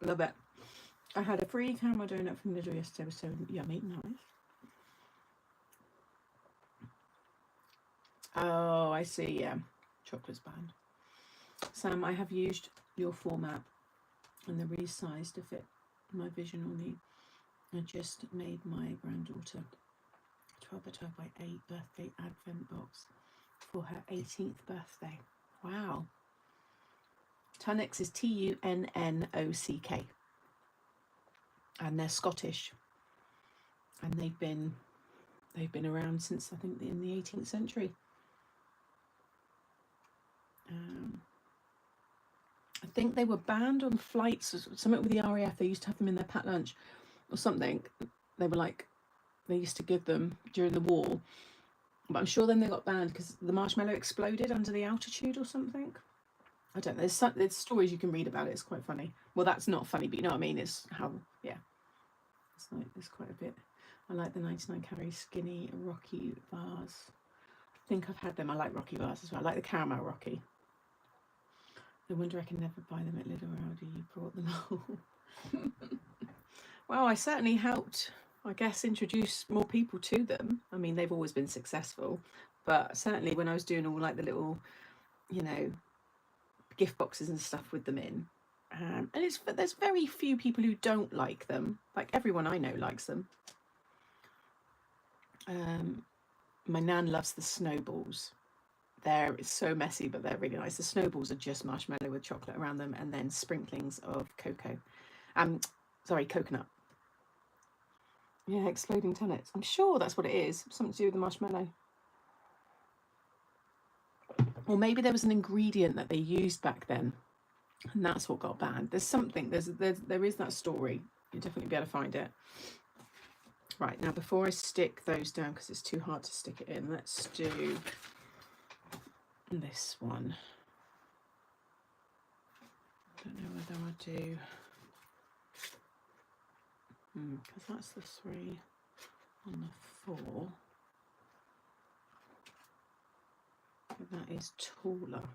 Speaker 1: Love it. I had a free caramel donut from Lidl yesterday. It was so yummy, nice. Oh, I see, yeah. Chocolate's banned. Sam, I have used your format and the resized to fit my visual need. I just made my granddaughter 12 by 12 by 8 birthday advent box for her 18th birthday. Wow. Tunnocks is Tunnock, and they're Scottish, and they've been around since I think in the 18th century. I think they were banned on flights or something with the RAF. They used to have them in their packed lunch or something. They were like, they used to give them during the war, but I'm sure then they got banned because the marshmallow exploded under the altitude or something. I don't know. There's stories you can read about it. It's quite funny. Well, that's not funny, but you know what I mean. It's how, yeah. It's like there's quite a bit. I like the 99 calorie skinny Rocky bars. I think I've had them. I like Rocky bars as well. I like the caramel Rocky. No wonder I can never buy them at Lidl or Aldi. You brought them all. Well, I certainly helped, I guess, introduce more people to them. I mean, they've always been successful, but certainly when I was doing all like the little, you know, gift boxes and stuff with them in, and there's very few people who don't like them. Like everyone I know likes them. My nan loves the snowballs. It's so messy, but they're really nice. The snowballs are just marshmallow with chocolate around them, and then sprinklings of coconut. Yeah, exploding tunnocks. I'm sure that's what it is. Something to do with the marshmallow. Or maybe there was an ingredient that they used back then, and that's what got banned. There's something. There is that story. You'll definitely be able to find it. Right, now before I stick those down, because it's too hard to stick it in, let's do this one. I don't know whether I do, because that's the 3 on the 4. So that is taller.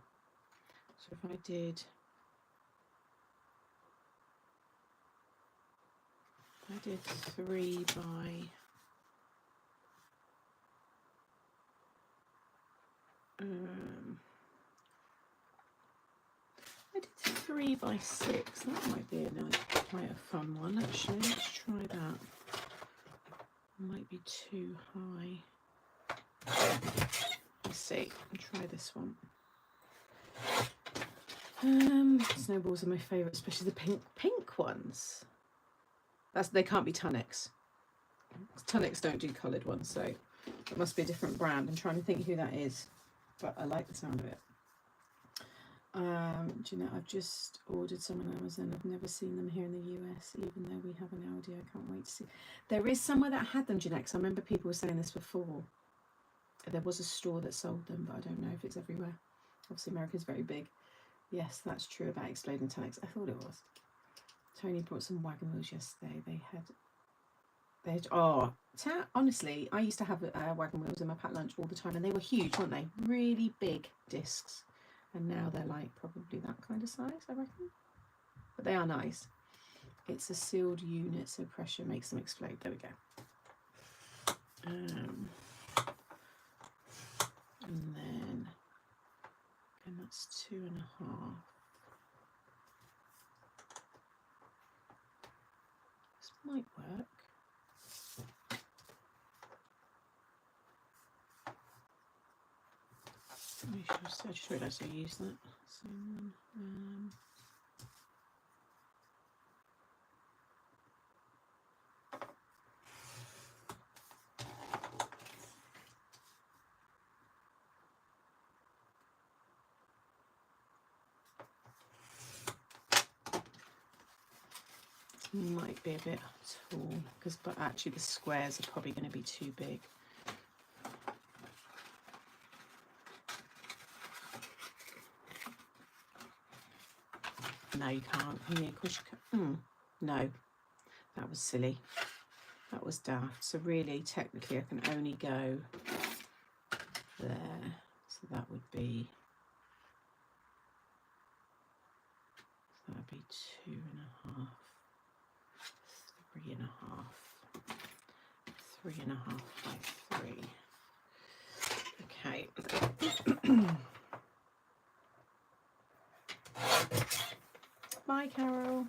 Speaker 1: So if I did, I did 3 by I did 3 by 6. That might be quite a fun one actually. Let's try that. Might be too high. Let's see. I'll try this one. Snowballs are my favourite, especially the pink ones. They can't be Tunnocks. Tunnocks don't do coloured ones, so it must be a different brand. I'm trying to think who that is, but I like the sound of it. Do you know, I've just ordered some on Amazon. I've never seen them here in the US, even though we have an Aldi. I can't wait to see. There is somewhere that had them, Jeanette, 'cause I remember people were saying this before. There was a store that sold them, but I don't know if it's everywhere. Obviously, America's very big. Yes, that's true about exploding tunnocks. I thought it was. Tony brought some wagon wheels yesterday. Honestly, I used to have wagon wheels in my packed lunch all the time, and they were huge, weren't they? Really big discs. And now they're like probably that kind of size, I reckon. But they are nice. It's a sealed unit, so pressure makes them explode. There we go. And that's 2.5. This might work. I just realised I used that. So, might be a bit tall, because but actually the squares are probably going to be too big. No, you can't. Yeah, of course you can. No, that was silly. That was daft. So really, technically, I can only go there. So that would be, that would be 2.5, 3.5, 3.5 by 3. Okay. Bye, Carol.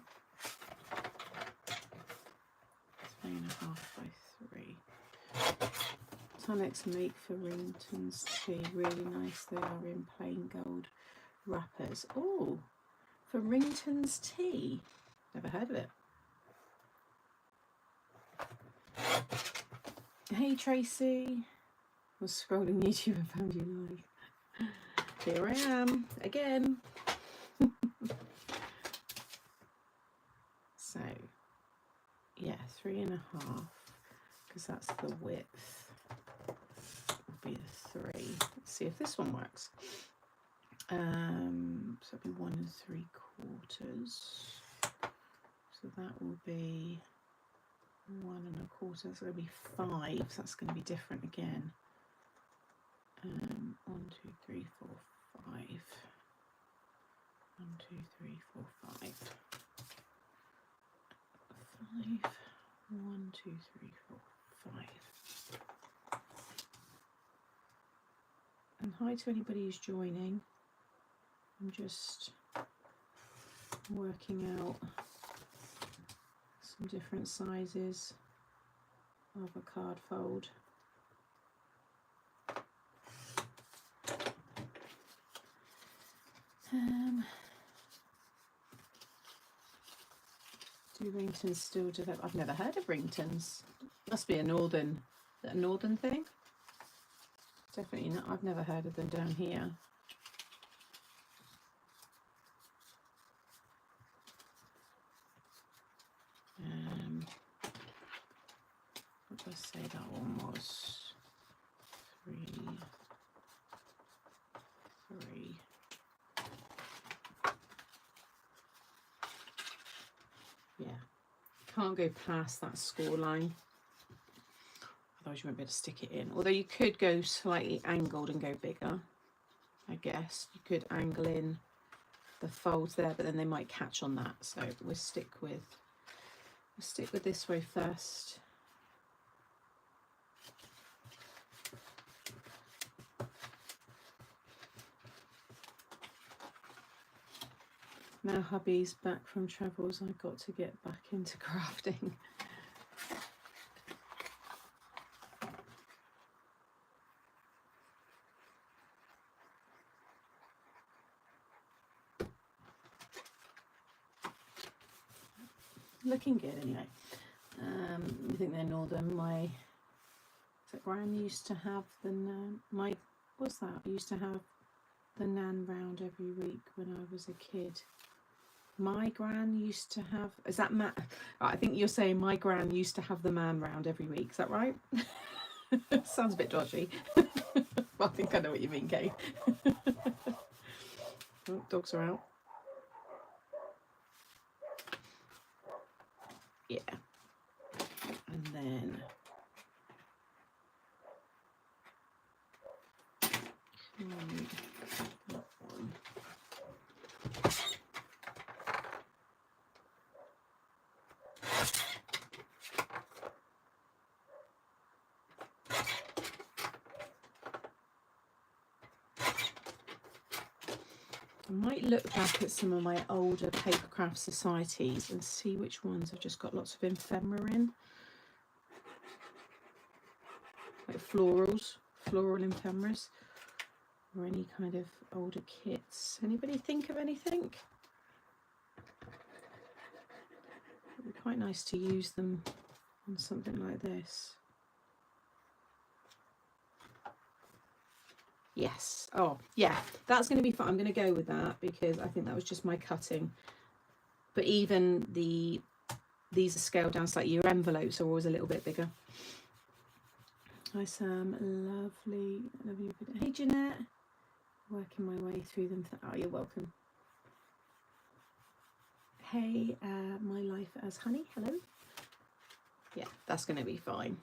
Speaker 1: 3.5 by 3. Tonics make for Rington's tea. Really nice. They are in plain gold wrappers. Oh, for Rington's tea. Never heard of it. Hey, Tracy. I was scrolling YouTube and found you live. Here I am again. So, yeah, 3.5, because that's the width. Will be the 3. Let's see if this one works. So it'll be 1 3/4. So that will be 1 1/4. That's going to be 5. So that's going to be different again. 1 2 3 4 5. 1 2 3 4 5. 5. 1 2 3 4 5. And hi to anybody who's joining. I'm just working out some different sizes of a card fold. Do Ringtons still do that? I've never heard of Ringtons. Must be a northern thing. Definitely not. I've never heard of them down here. What did I say that one was? 3. Yeah, can't go past that score line, otherwise you won't be able to stick it in. Although you could go slightly angled and go bigger. I guess you could angle in the folds there, but then they might catch on that. So we'll stick with this way first. Now hubby's back from travels, I've got to get back into crafting. Looking good anyway. I think they're northern. My gran used to have the what's that? I used to have the nan round every week when I was a kid. My gran used to have, is that Matt? I think you're saying my gran used to have the man round every week. Is that right? Sounds a bit dodgy. I think I know what you mean, Kate. Oh, dogs are out. Yeah. And then that one. I might look back at some of my older paper craft societies and see which ones have just got lots of ephemera in. Like floral ephemeras, or any kind of older kits. Anybody think of anything? It'd be quite nice to use them on something like this. Yes. Oh, yeah, that's going to be fun. I'm going to go with that because I think that was just my cutting. But even the these are scaled down slightly. Your envelopes are always a little bit bigger. Hi Sam, lovely, lovely. Hey Jeanette, working my way through them. Oh, you're welcome. Hey, my life as honey, hello. Yeah, that's going to be fine.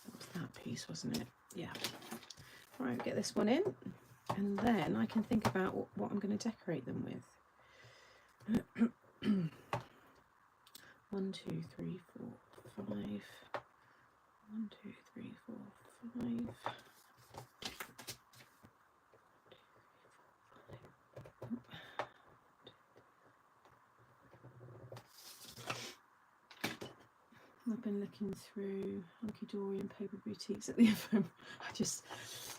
Speaker 1: That was that piece, wasn't it? Yeah. Right, get this one in, and then I can think about what I'm going to decorate them with. 1, 2, 3, 4, 5. 1, 2, 3, 4, 5. I've been looking through Hunky Dory and Paper Boutiques at the ephemera. I just,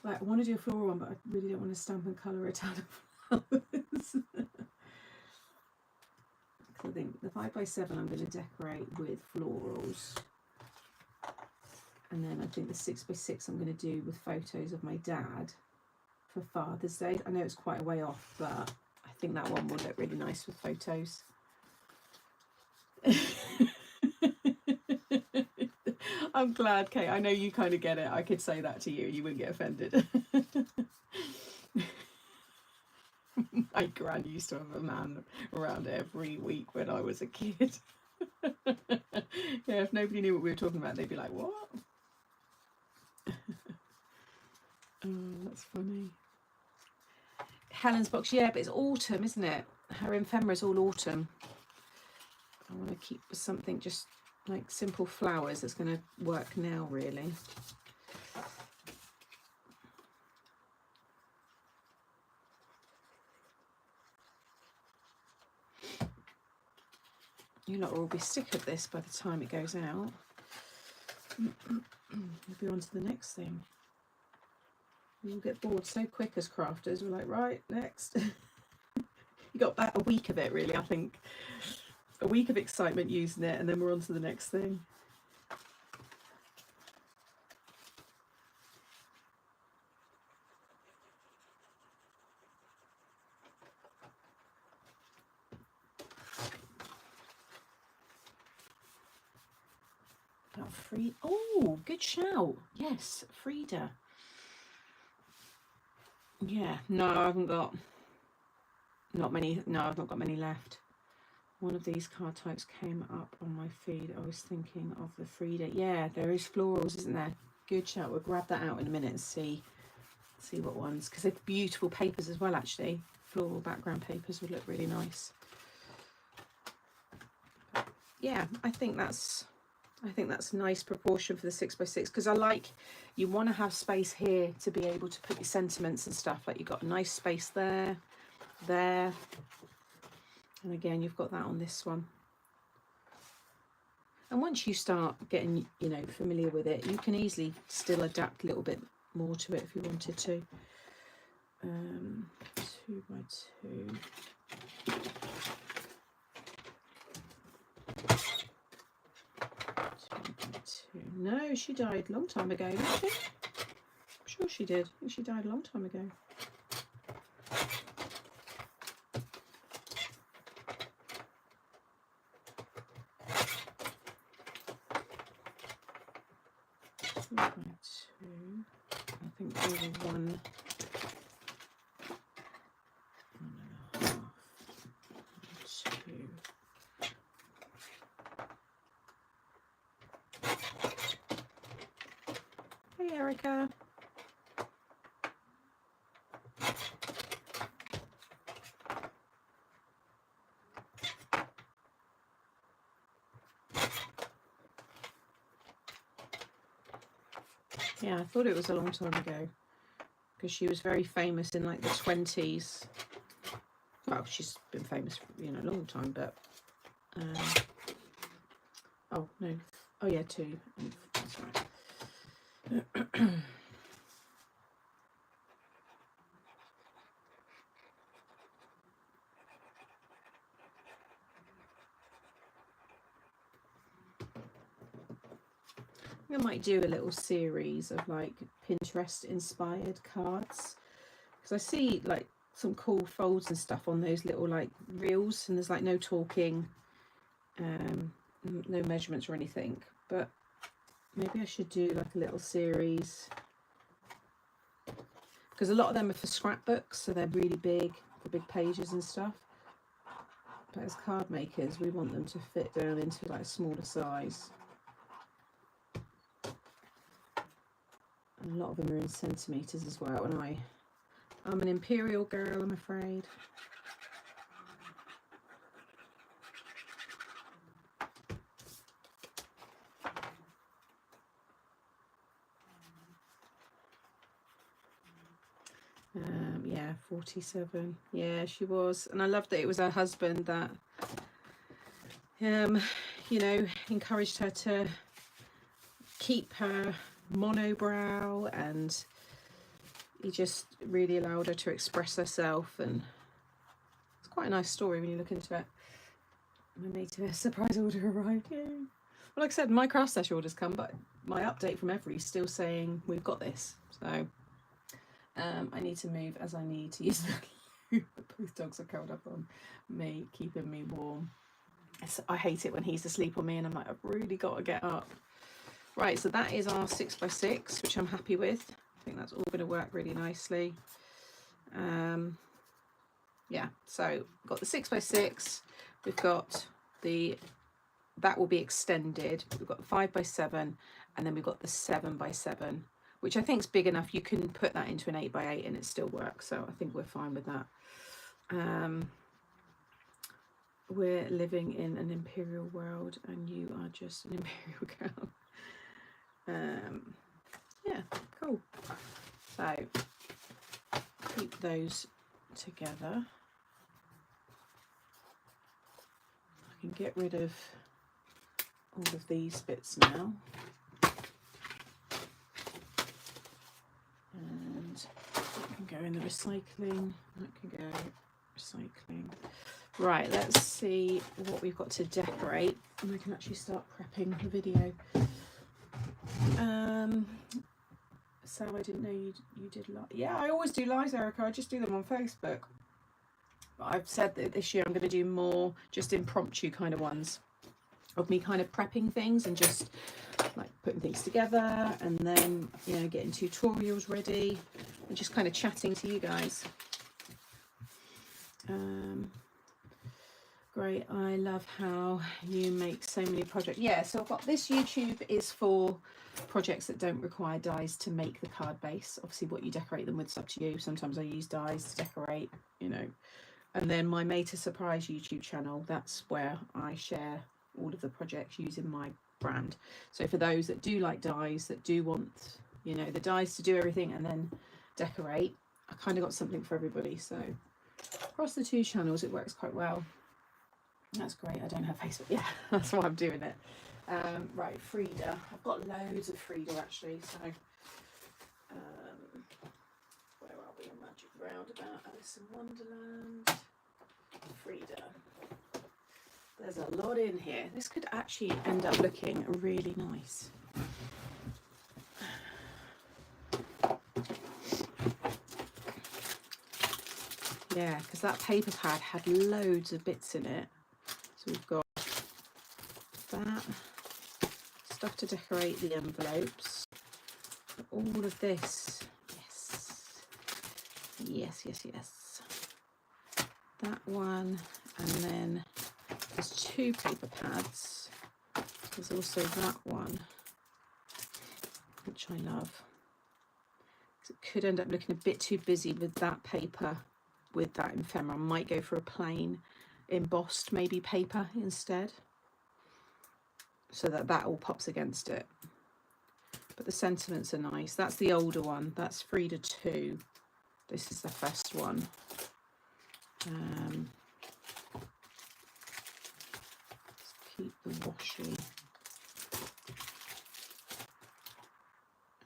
Speaker 1: like, I want to do a floral one, but I really don't want to stamp and colour it out of flowers. I think the 5x7 I'm going to decorate with florals. And then I think the 6x6 I'm going to do with photos of my dad for Father's Day. I know it's quite a way off, but I think that one will look really nice with photos. I'm glad, Kate. I know you kind of get it. I could say that to you. You wouldn't get offended. My gran used to have a man around every week when I was a kid. Yeah, if nobody knew what we were talking about, they'd be like, what? Oh, that's funny. Helen's box, yeah, but it's autumn, isn't it? Her ephemera is all autumn. I want to keep something just like simple flowers that's going to work now, really. You lot will all be sick of this by the time it goes out. We'll be on to the next thing. We'll get bored so quick as crafters. We're like, right, next. You got about a week of it, really, I think. A week of excitement using it, and then we're on to the next thing. About Frida. Oh, good shout. Yes, Frida. Yeah, no, I haven't got not many. No, I've not got many left. One of these card types came up on my feed. I was thinking of the Frida. Yeah, there is florals, isn't there? Good shout. We'll grab that out in a minute and see what ones, because they're beautiful papers as well. Actually, floral background papers would look really nice. But yeah, I think that's a nice proportion for the 6x6, because I like, you want to have space here to be able to put your sentiments and stuff. Like, you've got a nice space there, and again you've got that on this one. And once you start getting, you know, familiar with it, you can easily still adapt a little bit more to it if you wanted to. 2x2. No, she died a long time ago, didn't she? I'm sure she did. I think she died a long time ago. I think over 1. Hey, Erica. Yeah, I thought it was a long time ago, because she was very famous in like the 20s. Well, she's been famous for, you know, a long time, but oh no, oh yeah, 2. That's right. I might do a little series of like Pinterest inspired cards, because I see like some cool folds and stuff on those little like reels, and there's like no talking, no measurements or anything, but maybe I should do like a little series, because a lot of them are for scrapbooks, so they're really big for big pages and stuff, but as card makers we want them to fit down into like a smaller size, and a lot of them are in centimeters as well, and I'm an imperial girl, I'm afraid. Yeah, 47. Yeah, she was. And I loved that it was her husband that, you know, encouraged her to keep her monobrow, and he just really allowed her to express herself, and it's quite a nice story when you look into it. My made-to-measure surprise order arrived. Yay. Well, like I said, my craft stash orders come, but my update from Every is still saying we've got this. So I need to move as I need to use the loo. Both dogs are curled up on me, keeping me warm. I hate it when he's asleep on me and I'm like, I've really got to get up. Right, so that is our 6x6, which I'm happy with. I think that's all going to work really nicely. Yeah, so we've got the 6x6, we've got that will be extended, we've got the 5x7, and then we've got the 7x7, which I think is big enough. You can put that into an 8x8 and it still works, so I think we're fine with that. We're living in an imperial world and you are just an imperial girl. Yeah, cool. So keep those together. I can get rid of all of these bits now. And that can go in the recycling. That can go recycling. Right, let's see what we've got to decorate, and I can actually start prepping the video. So I didn't know you did live. Yeah, I always do lives, Erica. I just do them on Facebook. But I've said that this year I'm going to do more just impromptu kind of ones, of me kind of prepping things and just like putting things together, and then, you know, getting tutorials ready and just kind of chatting to you guys. Great, I love how you make so many projects. Yeah, so I've got this YouTube is for projects that don't require dies to make the card base. Obviously what you decorate them with is up to you. Sometimes I use dies to decorate, you know. And then my Made to Surprise YouTube channel, that's where I share all of the projects using my brand. So for those that do like dies, that do want, you know, the dies to do everything and then decorate, I kind of got something for everybody. So across the two channels it works quite well. That's great. I don't have Facebook. Yeah, that's why I'm doing it. Right, Frida. I've got loads of Frida actually. So where are we? A Magic Roundabout, Alice in Wonderland, Frida. There's a lot in here. This could actually end up looking really nice. Yeah, because that paper pad had loads of bits in it. So we've got that, stuff to decorate the envelopes, all of this, yes, that one, and then there's two paper pads, there's also that one, which I love. It could end up looking a bit too busy with that paper, with that ephemera. I might go for a plain embossed maybe paper instead, so that all pops against it. But the sentiments are nice. That's the older one, that's Frida 2. This is the first one. Let's keep the washi.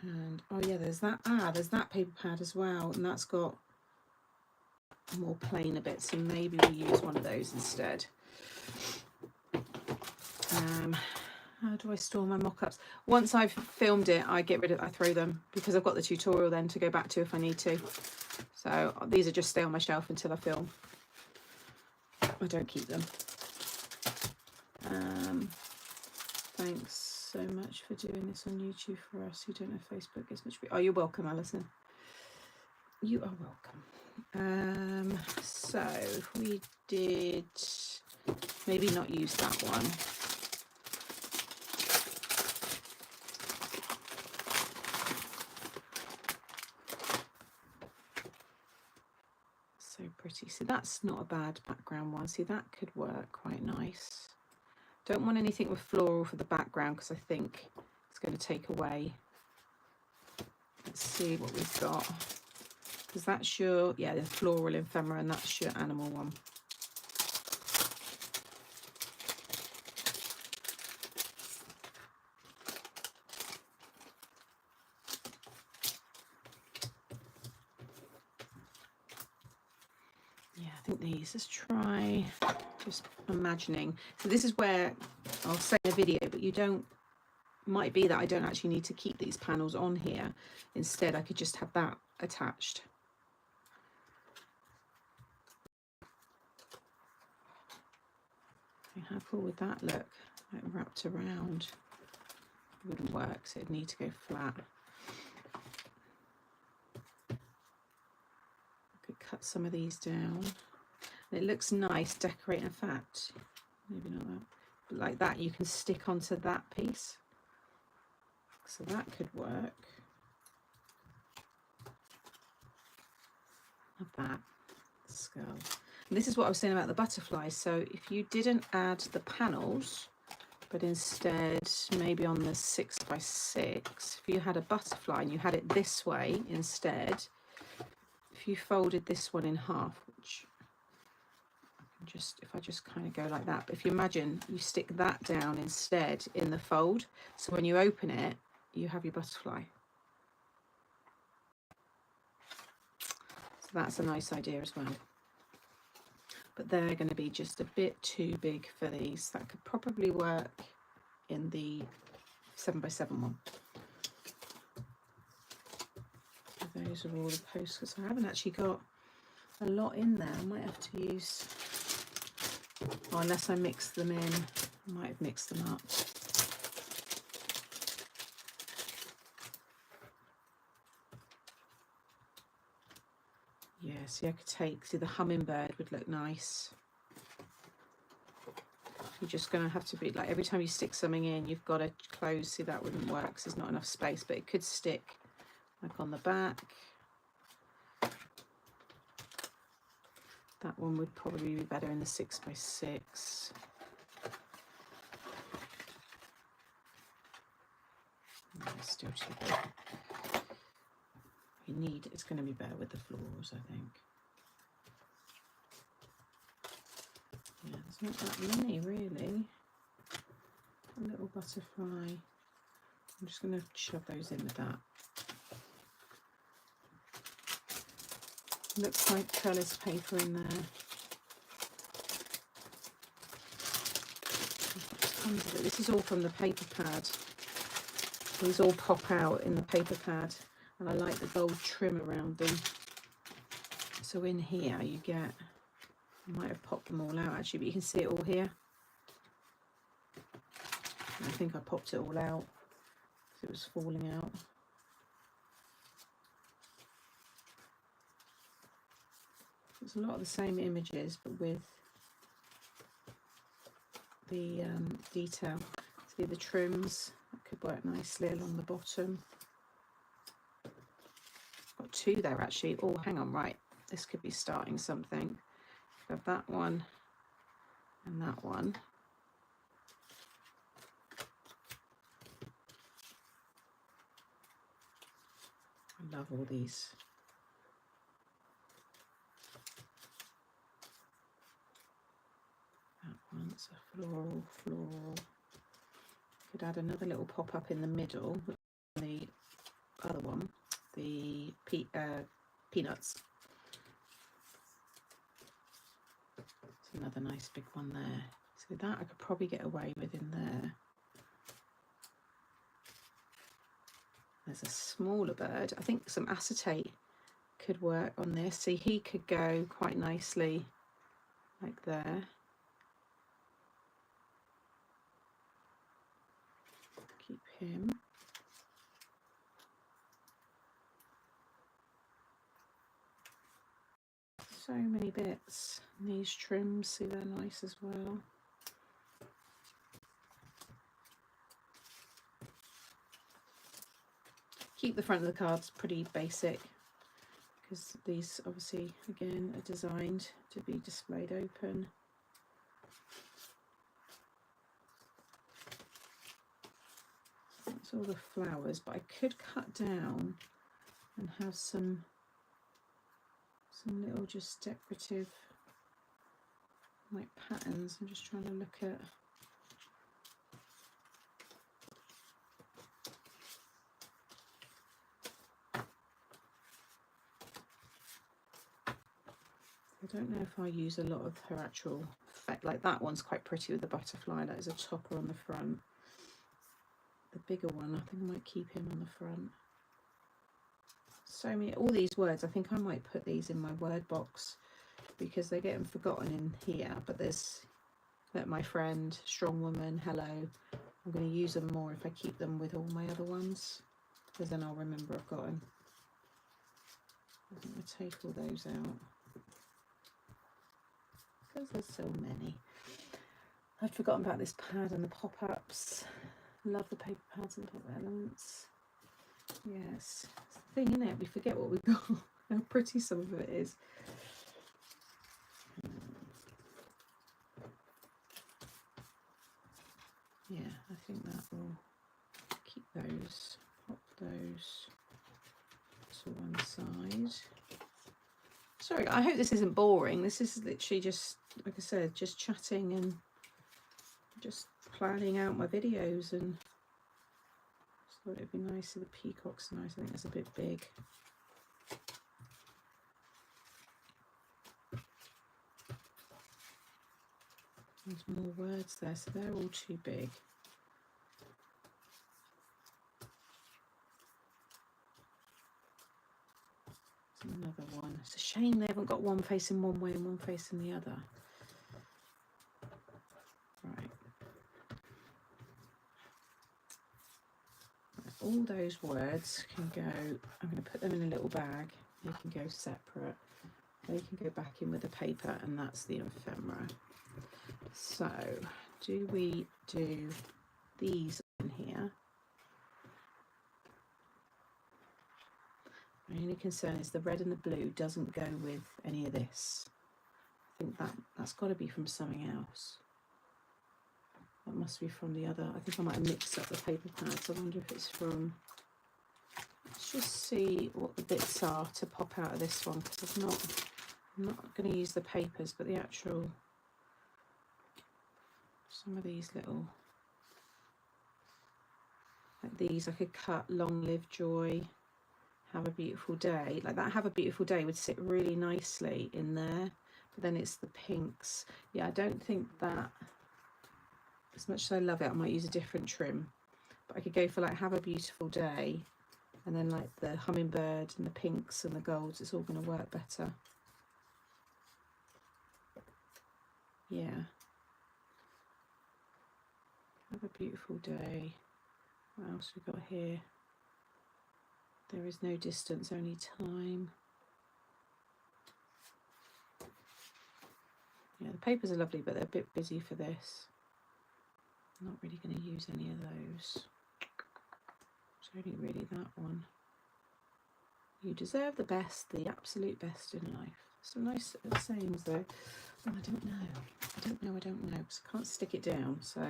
Speaker 1: And oh yeah, there's that paper pad as well, and that's got more plainer bits, so maybe we use one of those instead. How do I store my mock-ups? Once I've filmed it, I get rid of, I throw them, because I've got the tutorial then to go back to if I need to. So these are just stay on my shelf until I film. I don't keep them. Thanks so much for doing this on YouTube for us who don't know Facebook as much. Oh, you're welcome, Alison. You are welcome. So if we did maybe not use that one. So pretty. So that's not a bad background one. See, that could work quite nice. Don't want anything with floral for the background because I think it's going to take away. Let's see what we've got. Because that's your, yeah, the floral ephemera, and that's your animal one. Yeah, I think these, let's try just imagining. So this is where I'll say in a video, but you don't, might be that I don't actually need to keep these panels on here. Instead, I could just have that attached. How cool would that look? Like wrapped around. It wouldn't work, so it'd need to go flat. I could cut some of these down. And it looks nice decorating. In fact, maybe not that, but like that you can stick onto that piece. So that could work. Have that skull. And this is what I was saying about the butterflies. So if you didn't add the panels, but instead maybe on the 6x6, if you had a butterfly and you had it this way instead, if you folded this one in half, which I can just, if I just kind of go like that, but if you imagine you stick that down instead in the fold, so when you open it, you have your butterfly. So that's a nice idea as well. But they're going to be just a bit too big for these. That could probably work in the 7x7 one. So those are all the postcards. I haven't actually got a lot in there. I might have to use, oh, unless I mix them in, I might have mixed them up. Yeah, see, I could take, see, the hummingbird would look nice. You're just going to have to be, like, every time you stick something in, you've got to close. See, that wouldn't work because there's not enough space, but it could stick, like, on the back. That one would probably be better in the 6x6. No, it's still too big. You need, it's going to be better with the florals, I think. Yeah, there's not that many really. A little butterfly. I'm just going to shove those in with that. Looks like trellis paper in there. This is all from the paper pad. These all pop out in the paper pad. And I like the gold trim around them. So in here you get, I might have popped them all out actually, but you can see it all here. I think I popped it all out because it was falling out. It's a lot of the same images, but with the detail. See the trims, that could work nicely along the bottom. Got two there actually. Oh, hang on, right. This could be starting something. Have that one and that one. I love all these. That one's a floral. Could add another little pop up in the middle. The other one, the peanuts. It's another nice big one there. So that I could probably get away with in there. There's a smaller bird. I think some acetate could work on this. See, he could go quite nicely like there. Keep him. So many bits. And these trims, see, they're nice as well. Keep the front of the cards pretty basic, because these obviously again are designed to be displayed open. That's all the flowers, but I could cut down and have some little just decorative like patterns. I'm just trying to look at I don't know if I use a lot of her actual effect. Like that one's quite pretty with the butterfly. That is a topper on the front. The bigger one, I think I might keep him on the front. So many, all these words, I think I might put these in my word box because they're getting forgotten in here. But there's like my friend, strong woman, hello. I'm going to use them more if I keep them with all my other ones, because then I'll remember I've got them. I'm going to take all those out because there's so many. I'd forgotten about this pad and the pop-ups. Love the paper pads and pop elements. Yes, it's the thing, isn't it? We forget what we've got, how pretty some of it is. Yeah, I think that will keep those, pop those to one side. Sorry, I hope this isn't boring. This is literally just, like I said, just chatting and just planning out my videos, and just thought it'd be nice. The peacock's nice. I think that's a bit big. There's more words there, so they're all too big. There's another one. It's a shame they haven't got one facing one way and one facing the other. Right. All those words can go, I'm going to put them in a little bag. They can go separate. They can go back in with the paper, and that's the ephemera. So, do we do these in here? My only concern is the red and the blue doesn't go with any of this. I think that's got to be from something else. That must be from the other. I think I might have mixed up the paper pads. I wonder if it's from. Let's just see what the bits are to pop out of this one, because I'm not going to use the papers, but the actual. Some of these little, like these, I could cut long live joy, have a beautiful day. Like that, have a beautiful day would sit really nicely in there. But then it's the pinks. Yeah, I don't think that, as much as I love it, I might use a different trim. But I could go for like have a beautiful day, and then like the hummingbird and the pinks and the golds, it's all going to work better. Yeah. Have a beautiful day. What else we got here? There is no distance, only time. Yeah, the papers are lovely, but they're a bit busy for this. I'm not really going to use any of those. It's only really that one. You deserve the best, the absolute best in life. Some nice sayings though. Oh, I don't know, because I can't stick it down, so.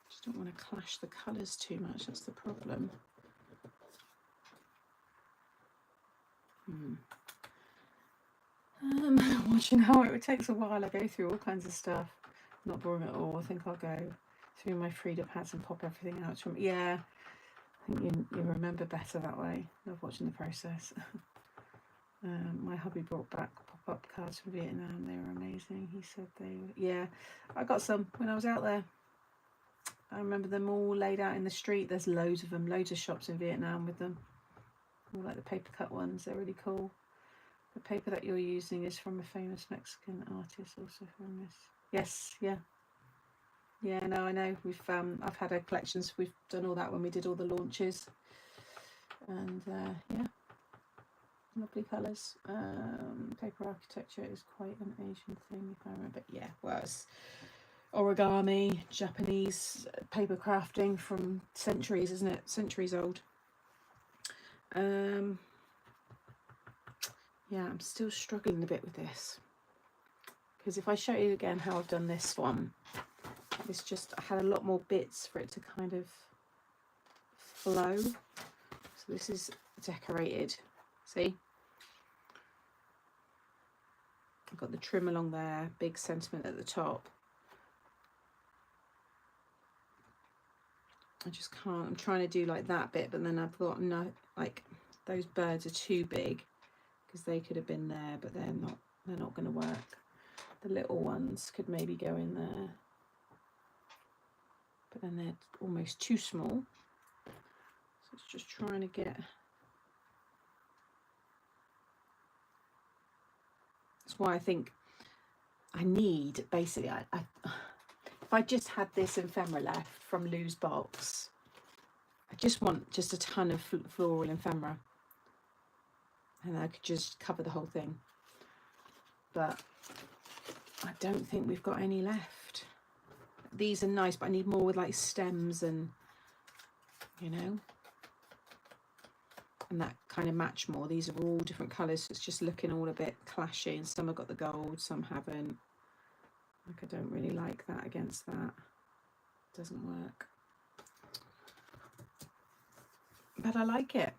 Speaker 1: Just don't want to clash the colours too much, that's the problem. Watching how it takes a while. I go through all kinds of stuff. Not boring at all. I think I'll go through my Frida pads and pop everything out. Yeah, I think you remember better that way. Love watching the process. My hubby brought back pop cards from Vietnam. They were amazing. He said they were, yeah, I got some when I was out there. I remember them all laid out in the street. There's loads of them, loads of shops in Vietnam with them. All like the paper cut ones. They're really cool. The paper that you're using is from a famous Mexican artist, also from this. Yes, yeah. Yeah, no, I know. We've I've had our collections. We've done all that when we did all the launches. And yeah, lovely colours. Paper architecture is quite an Asian thing, if I remember. Yeah, well, it's origami, Japanese paper crafting from centuries, isn't it? Centuries old. Yeah, I'm still struggling a bit with this, because if I show you again how I've done this one, it's just, I had a lot more bits for it to kind of flow. So this is decorated, see? I've got the trim along there, big sentiment at the top. I just can't, I'm trying to do like that bit, but then I've got no, like those birds are too big because they could have been there, but they're not going to work. The little ones could maybe go in there, but then they're almost too small. So it's just trying to get, that's why I think I need, basically, if I just had this ephemera left from Lou's box, I just want just a ton of floral ephemera, and I could just cover the whole thing. But I don't think we've got any left. These are nice, but I need more with like stems and, you know, and that kind of match more. These are all different colours, so it's just looking all a bit clashy, and some have got the gold, some haven't. Like, I don't really like that against that. Doesn't work. But I like it.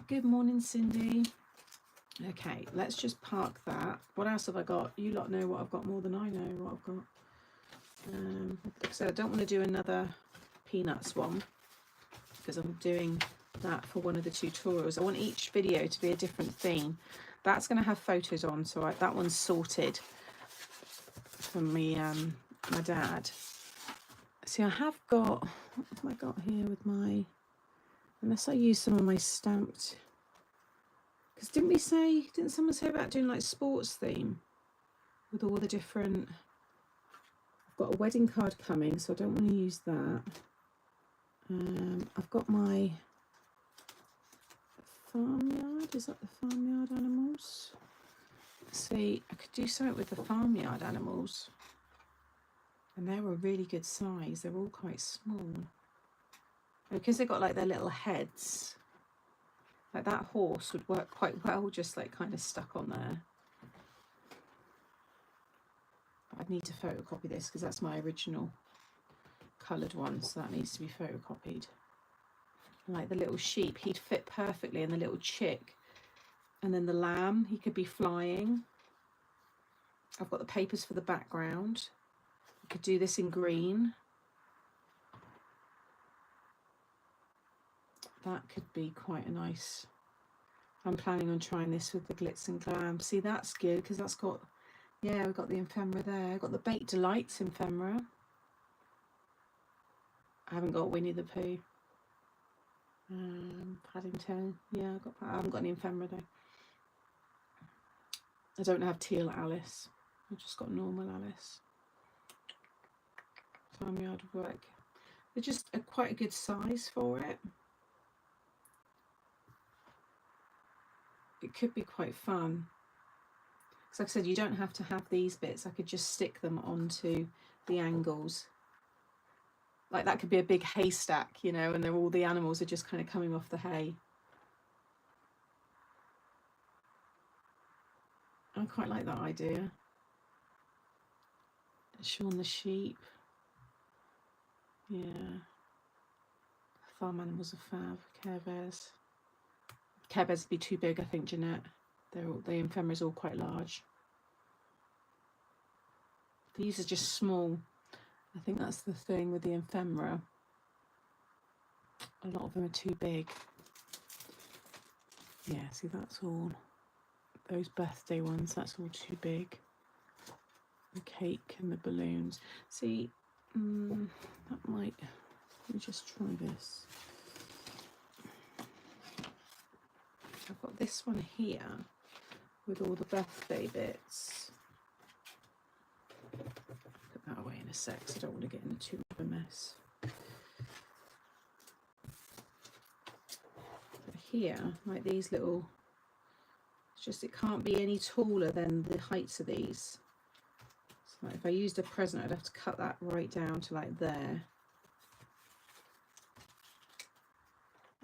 Speaker 1: Good morning, Cindy. Okay, let's just park that. What else have I got? You lot know what I've got more than I know what I've got. So I don't want to do another peanuts one, because I'm doing that for one of the tutorials. I want each video to be a different theme. That's going to have photos on, so that one's sorted from me, my dad. See, I have got, what have I got here with my, unless I use some of my stamped, because didn't someone say about doing like sports theme with all the different, I've got a wedding card coming, so I don't want to use that. I've got my Farmyard, is that the Farmyard animals? See, I could do something with the Farmyard animals, and they're a really good size. They're all quite small, because they've got like their little heads. Like that horse would work quite well, just like kind of stuck on there. But I'd need to photocopy this because that's my original coloured one, so that needs to be photocopied. And like the little sheep, he'd fit perfectly, and the little chick, and then the lamb, he could be flying. I've got the papers for the background. I could do this in green. That could be quite a nice, I'm planning on trying this with the glitz and glam. See, that's good because that's got, yeah, we've got the ephemera there. I've got the Baked Delights ephemera. I haven't got Winnie the Pooh. Paddington, yeah, I haven't got any ephemera though. I don't have Teal Alice. I've just got normal Alice. Farmyard would work. They're just quite a good size for it. It could be quite fun. So like I said, you don't have to have these bits. I could just stick them onto the angles. Like that could be a big haystack, you know, and all the animals are just kind of coming off the hay. I quite like that idea. Shaun the sheep. Yeah. Farm animals are fab. Care Bears. Care Bears would be too big, I think, Jeanette. The ephemera is all quite large. These are just small. I think that's the thing with the ephemera. A lot of them are too big. Yeah, see, that's all those birthday ones, that's all too big. The cake and the balloons. See, that might, let me just try this. I've got this one here with all the birthday bits. Put that away in a sec, so I don't want to get into too much of a mess. But here, like these little, it's just, it can't be any taller than the heights of these. So like if I used a present, I'd have to cut that right down to like there.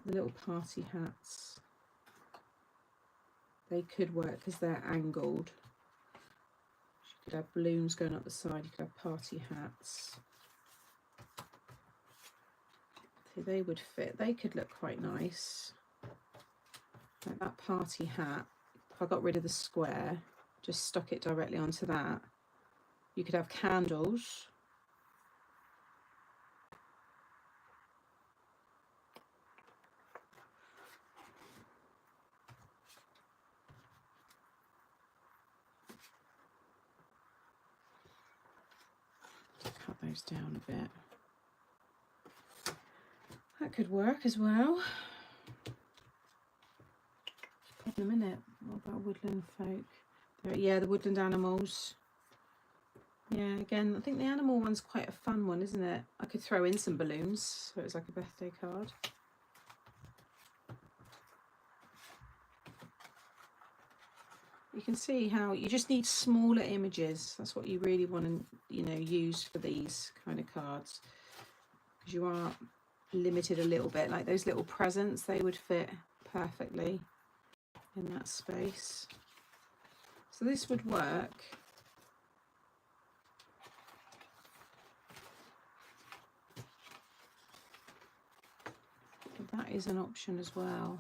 Speaker 1: The little party hats, they could work because they're angled. You could have balloons going up the side, you could have party hats. So they would fit, they could look quite nice. Like that party hat, if I got rid of the square, just stuck it directly onto that. You could have candles. Cut those down a bit. That could work as well. Problem, isn't it? What about woodland folk? Yeah, the woodland animals. Yeah, again, I think the animal one's quite a fun one, isn't it? I could throw in some balloons, so it's like a birthday card. You can see how you just need smaller images. That's what you really want to, you know, use for these kind of cards, because you are limited a little bit. Like those little presents, they would fit perfectly in that space. So this would work. But that is an option as well.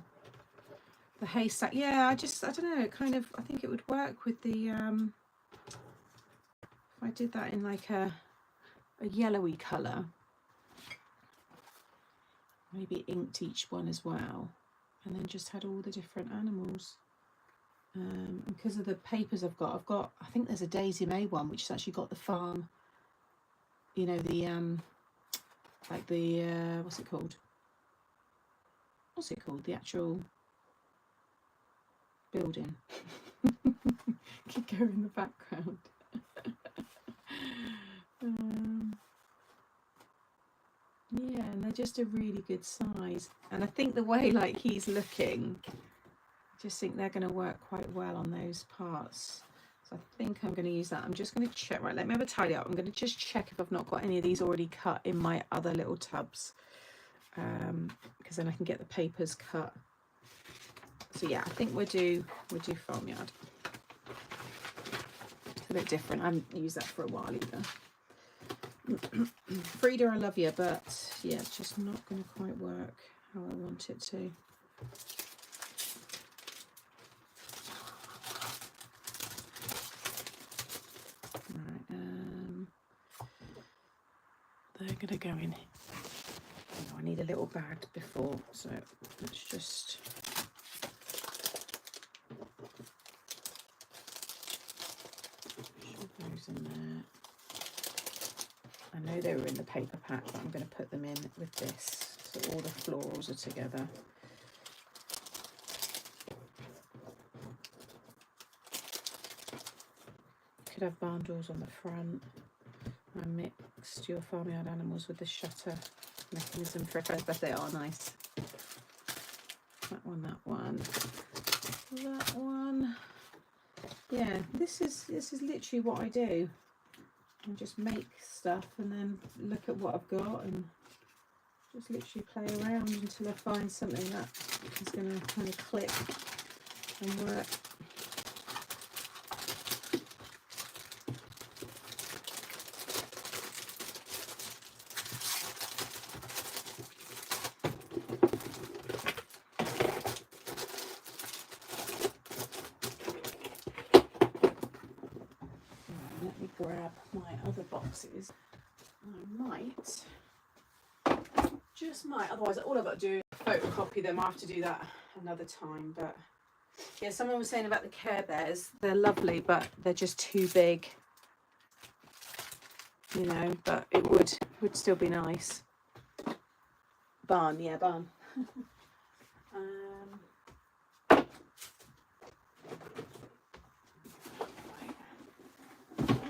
Speaker 1: The haystack, yeah, I don't know, kind of, I think it would work with the, if I did that in like a yellowy colour, maybe inked each one as well, and then just had all the different animals. And because of the papers I've got, I think there's a Daisy May one, which has actually got the farm, you know, the, like the, what's it called? The actual building. Keep going in the background. Yeah, and they're just a really good size. And I think the way like he's looking, I just think they're going to work quite well on those parts. So I think I'm going to use that. I'm just going to check. Right, let me have a tidy up. I'm going to just check if I've not got any of these already cut in my other little tubs, because then I can get the papers cut. So yeah, I think we'll do Farmyard. It's a bit different. I haven't used that for a while either. Frida, I love you, but yeah, it's just not going to quite work how I want it to. Right, they're going to go in. Oh, I need a little bag before, so let's just. In there. I know they were in the paper pack, but I'm going to put them in with this, so all the florals are together. Could have barn doors on the front. I mixed your Farmyard animals with the shutter mechanism for a first birthday. They are nice. That one, that one, that one. Yeah, this is literally what I do. I just make stuff and then look at what I've got and just literally play around until I find something that is going to kind of click and work. Grab my other boxes. I just might, otherwise all I've got to do is photocopy them. I have to do that another time, but Yeah, someone was saying about the Care Bears. They're lovely, but they're just too big. You know, but it would still be nice. Barn, yeah, barn.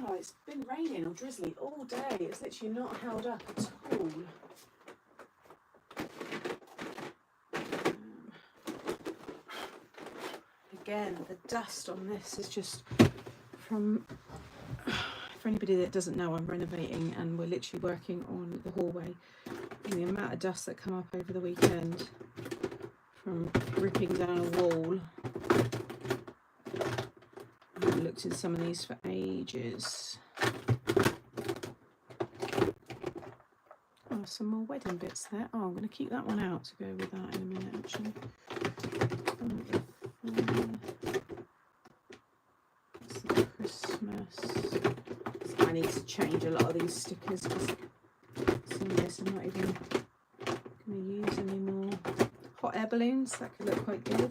Speaker 1: Oh, it's been raining or drizzly all day. It's literally not held up at all. Again, the dust on this is just from, for anybody that doesn't know, I'm renovating and we're literally working on the hallway. And the amount of dust that come up over the weekend from ripping down a wall. I looked at some of these for ages. Oh, some more wedding bits there. Oh, I'm going to keep that one out to go with that in a minute, actually. That's the Christmas. So I need to change a lot of these stickers because some of this I'm not even going to use anymore. Hot air balloons, that could look quite good.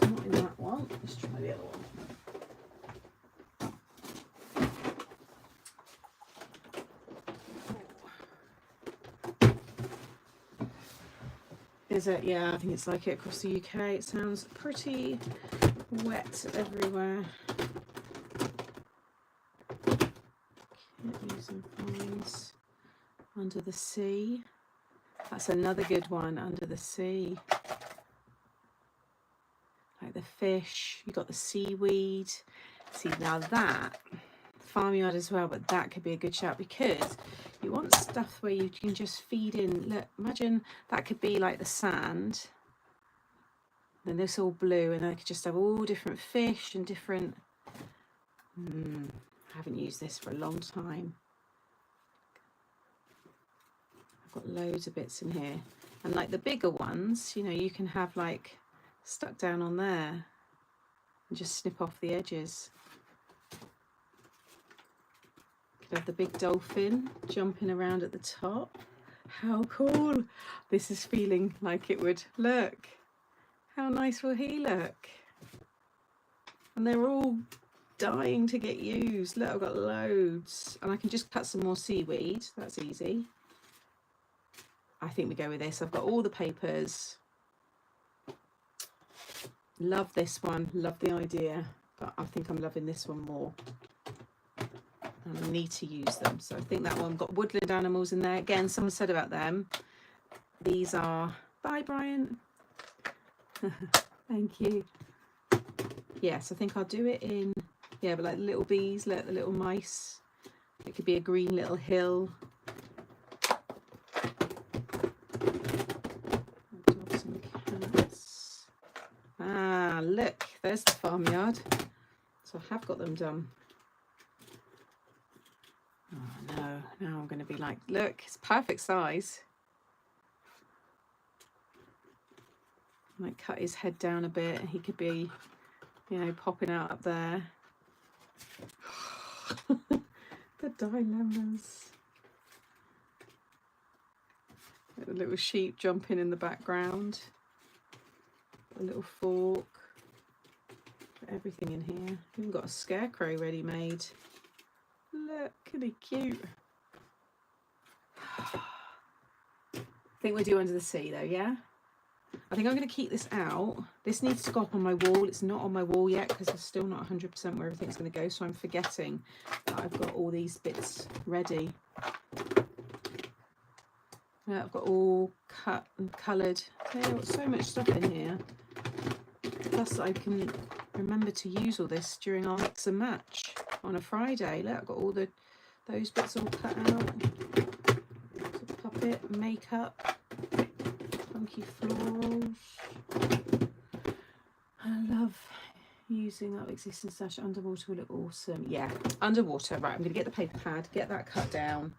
Speaker 1: Not in that one. Let's try the other one. Is it? Yeah, I think it's like it across the UK. It sounds pretty wet everywhere. Can't use some fines. Under the sea. That's another good one, under the sea. Like the fish, you got the seaweed. See, now that, Farmyard as well, but that could be a good shout because you want stuff where you can just feed in. Look, imagine that could be like the sand. Then this all blue, and I could just have all different fish and different. I haven't used this for a long time. I've got loads of bits in here, and like the bigger ones, you know, you can have like stuck down on there and just snip off the edges. Could have the big dolphin jumping around at the top. How cool! This is feeling like it would. Look, how nice will he look? And they're all dying to get used. Look, I've got loads, and I can just cut some more seaweed. That's easy. I think we go with this. I've got all the papers. Love this one, love the idea, but I think I'm loving this one more. And I need to use them. So I think that one got woodland animals in there. Again, someone said about them. These are, bye Brian. Thank you. Yes, I think I'll do it in, yeah, but like little bees, like the little mice. It could be a green little hill. Dogs and cats. Ah, look, there's the farmyard. So I have got them done. Oh no, now I'm going to be like, look, it's perfect size. Might cut his head down a bit. He could be, you know, popping out up there. The dilemmas. The little sheep jumping in the background. A little fork. Got everything in here. Even got a scarecrow ready made. Look, isn't he cute? I think we'll do under the sea though, yeah? I think I'm going to keep this out. This needs to go up on my wall. It's not on my wall yet because I'm still not 100% where everything's going to go. So I'm forgetting that I've got all these bits ready. Yeah, I've got all cut and coloured. I've got so much stuff in here. Plus I can remember to use all this during our mix and match on a Friday. Look, I've got all those bits all cut out. So puppet, makeup. Funky florals. I love using that existing stash. Underwater will look awesome. Yeah, underwater. Right, I'm going to get the paper pad, get that cut down.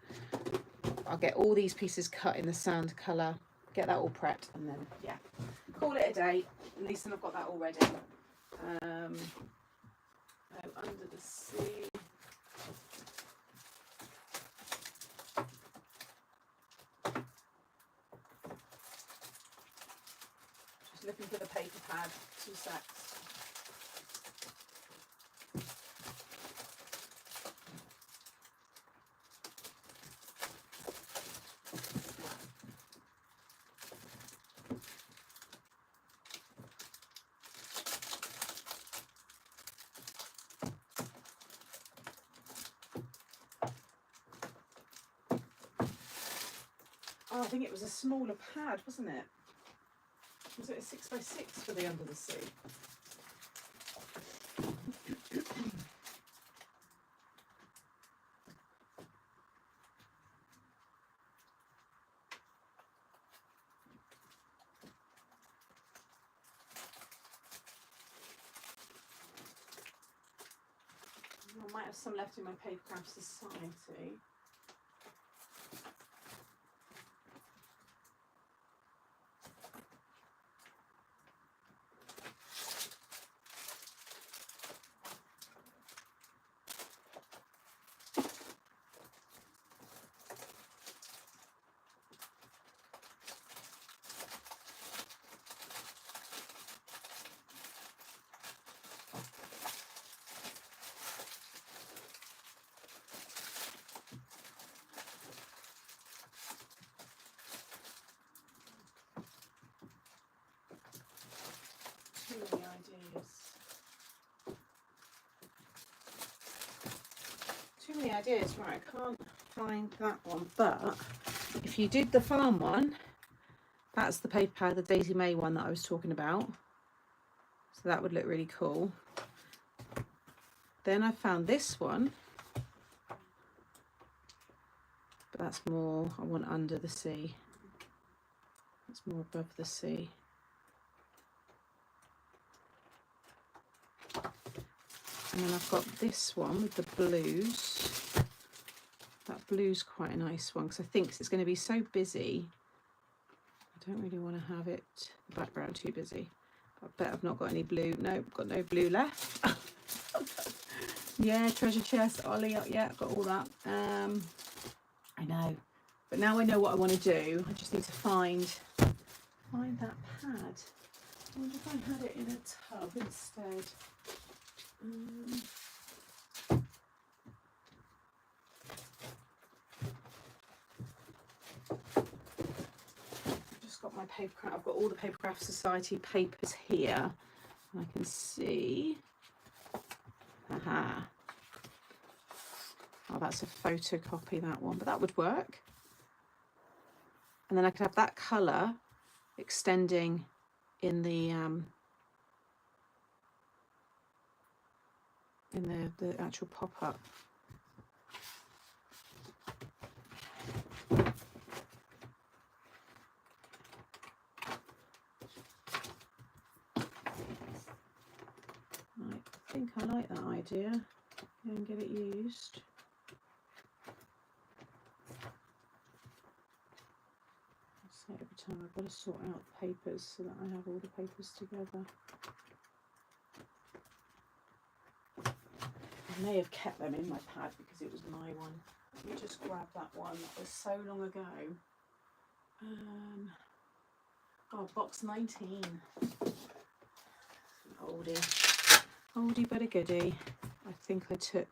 Speaker 1: I'll get all these pieces cut in the sand colour, get that all prepped, and then, yeah, call it a day. At least then I've got that all ready. Under the sea. Looking for the paper pad, 2 secs. Oh, I think it was a smaller pad, wasn't it? Was it a 6x6 for the under the sea? I might have some left in my Paper Craft Society. Too many ideas. Too many ideas, right, I can't find that one, but if you did the farm one, that's the paper pad, the Daisy May one that I was talking about. So that would look really cool. Then I found this one, but that's more, I want under the sea. It's more above the sea. And then I've got this one with the blues. That blue's quite a nice one because I think it's going to be so busy. I don't really want to have it, the background too busy. I bet I've not got any blue. Nope, got no blue left. Yeah, treasure chest, Ollie, yeah, got all that. I know. But now I know what I want to do. I just need to find that pad. I wonder if I had it in a tub instead. Just got my paper craft. I've got all the Paper Craft Society papers here. And I can see. Aha. Oh, that's a photocopy, that one, but that would work. And then I could have that colour extending in the actual pop-up. Right, I think I like that idea. And get it used. So every time I've got to sort out the papers so that I have all the papers together. I may have kept them in my pad because it was my one. Let me just grab that one. That was so long ago. Oh, box 19. Oldie but a goodie. I think I took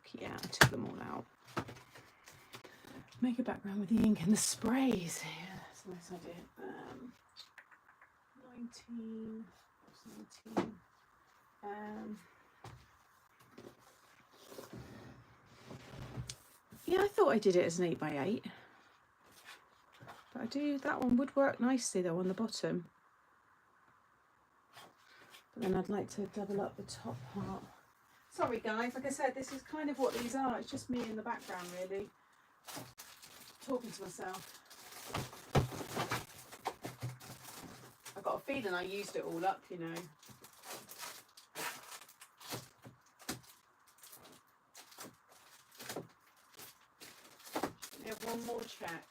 Speaker 1: them all out. Make a background with the ink and the sprays. Yeah, that's a nice idea. 19. Yeah, I thought I did it as an 8x8. But that one would work nicely though on the bottom. But then I'd like to double up the top part. Sorry guys, like I said, this is kind of what these are. It's just me in the background really, talking to myself. I've got a feeling I used it all up, you know. We have one more check.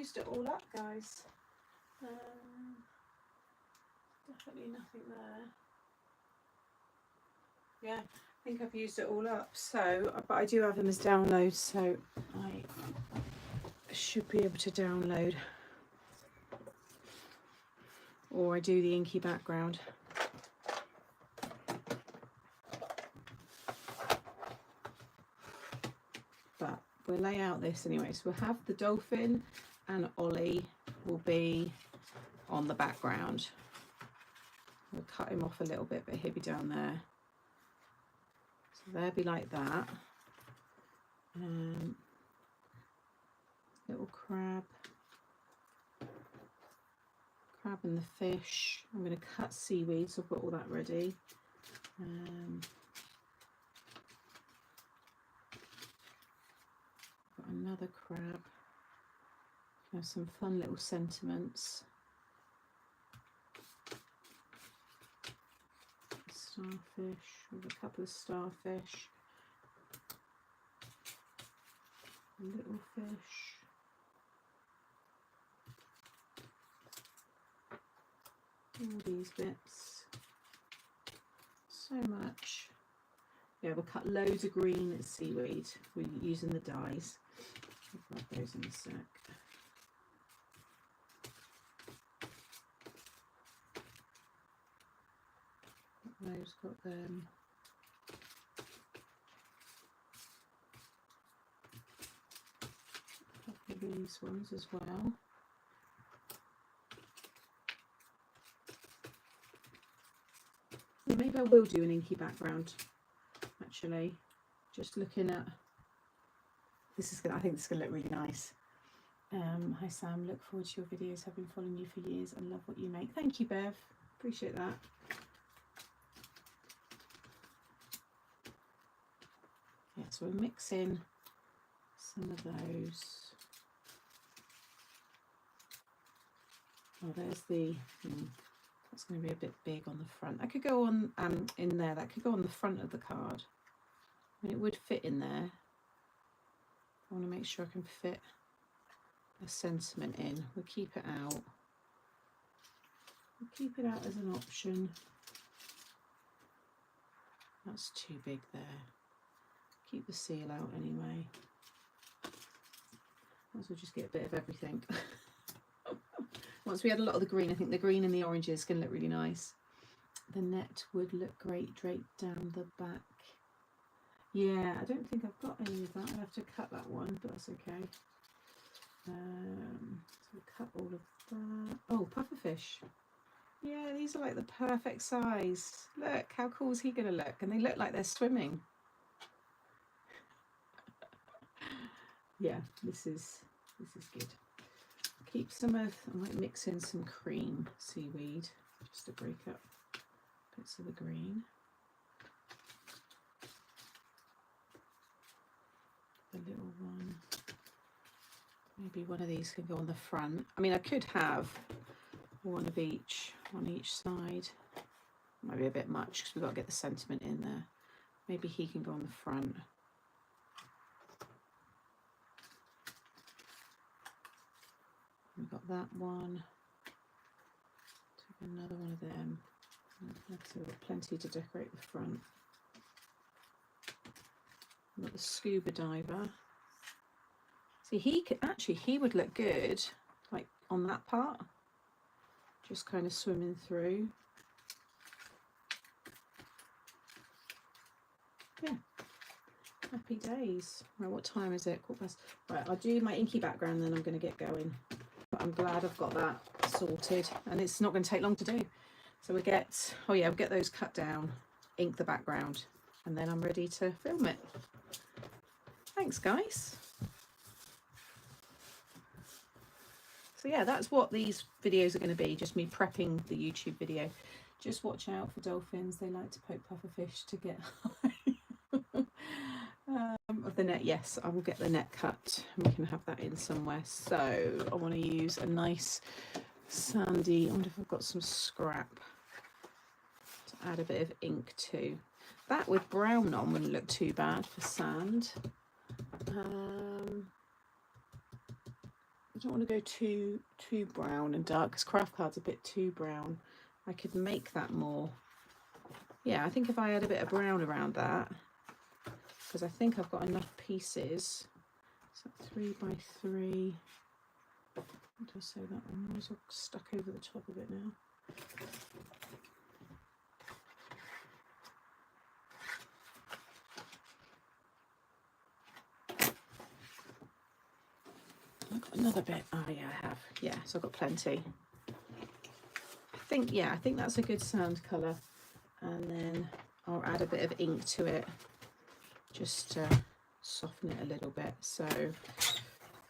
Speaker 1: used it all up, guys. Definitely nothing there. Yeah, I think I've used it all up. So, but I do have them as downloads, so I should be able to download. Or I do the inky background. But we'll lay out this anyway. So we'll have the dolphin and Ollie will be on the background. We'll cut him off a little bit, but he'll be down there. So they'll be like that. Little crab. Crab and the fish. I'm going to cut seaweed, so I've got all that ready. Got another crab. Have some fun little sentiments. Starfish, with a couple of starfish. Little fish. All these bits. So much. Yeah, we'll cut loads of green seaweed. We're using the dyes. I'll grab those in a sec. Those got them. A couple of these ones as well. Yeah, maybe I will do an inky background. Actually, just looking at this is gonna. I think this is gonna look really nice. Hi Sam, look forward to your videos. Have been following you for years and love what you make. Thank you, Bev. Appreciate that. Yeah, so we're mixing some of those. Oh, there's the. That's going to be a bit big on the front. That could go on in there. That could go on the front of the card. And it would fit in there. I want to make sure I can fit a sentiment in. We'll keep it out. We'll keep it out as an option. That's too big there. Keep the seal out anyway. Might as well just get a bit of everything. Once we had a lot of the green, I think the green and the oranges is going to look really nice. The net would look great draped down the back. Yeah, I don't think I've got any of that. I'll have to cut that one, but that's okay. So we'll cut all of that. Oh, pufferfish. Yeah, these are like the perfect size. Look, how cool is he going to look? And they look like they're swimming. Yeah, this is good. Keep some of, I might mix in some cream seaweed just to break up bits of the green. The little one. Maybe one of these can go on the front. I mean, I could have one of each on each side. Might be a bit much because we've got to get the sentiment in there. Maybe he can go on the front. We've got that one. Take another one of them. We've got plenty to decorate the front. We've got the scuba diver. See, he could actually, he would look good, like on that part. Just kind of swimming through. Yeah. Happy days. Right, what time is it? 1:15. Right, I'll do my inky background, then I'm going to get going. But I'm glad I've got that sorted, and it's not going to take long to do. So we get, oh yeah, we'll get those cut down, ink the background, and then I'm ready to film it. Thanks, guys. So yeah, that's what these videos are going to be, just me prepping the YouTube video. Just watch out for dolphins. They like to poke pufferfish to get high. Of the net, yes, I will get the net cut. We can have that in somewhere. So I want to use a nice sandy, I wonder if I've got some scrap to add a bit of ink to. That with brown on wouldn't look too bad for sand. I don't want to go too brown and dark, because craft card's a bit too brown. I could make that more. Yeah, I think if I add a bit of brown around that, because I think I've got enough pieces. So 3 by 3. What did I say that one was? All stuck over the top of it now. I've got another bit. Oh yeah, I have. Yeah, so I've got plenty. I think that's a good sand colour. And then I'll add a bit of ink to it, just to soften it a little bit. So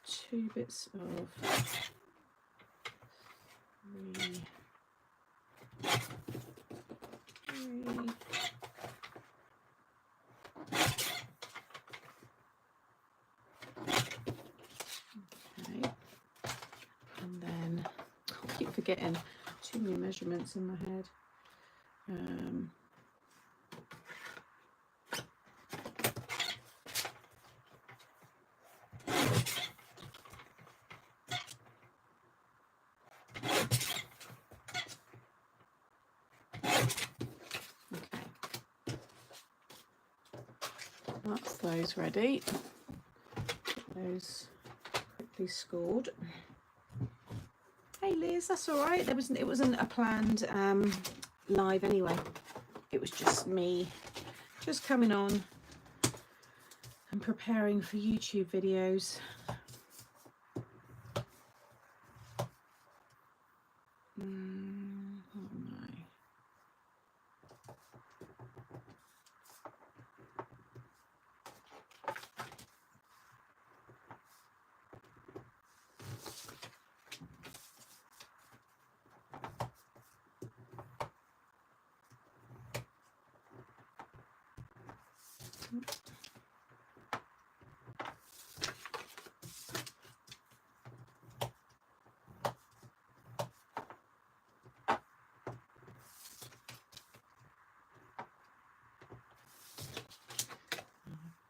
Speaker 1: 2 bits of 3. Okay, and then I keep forgetting, too many measurements in my head. That's those ready. Get those quickly scored. Hey Liz, that's all right. It wasn't a planned live anyway. It was just me just coming on and preparing for YouTube videos. Oh no.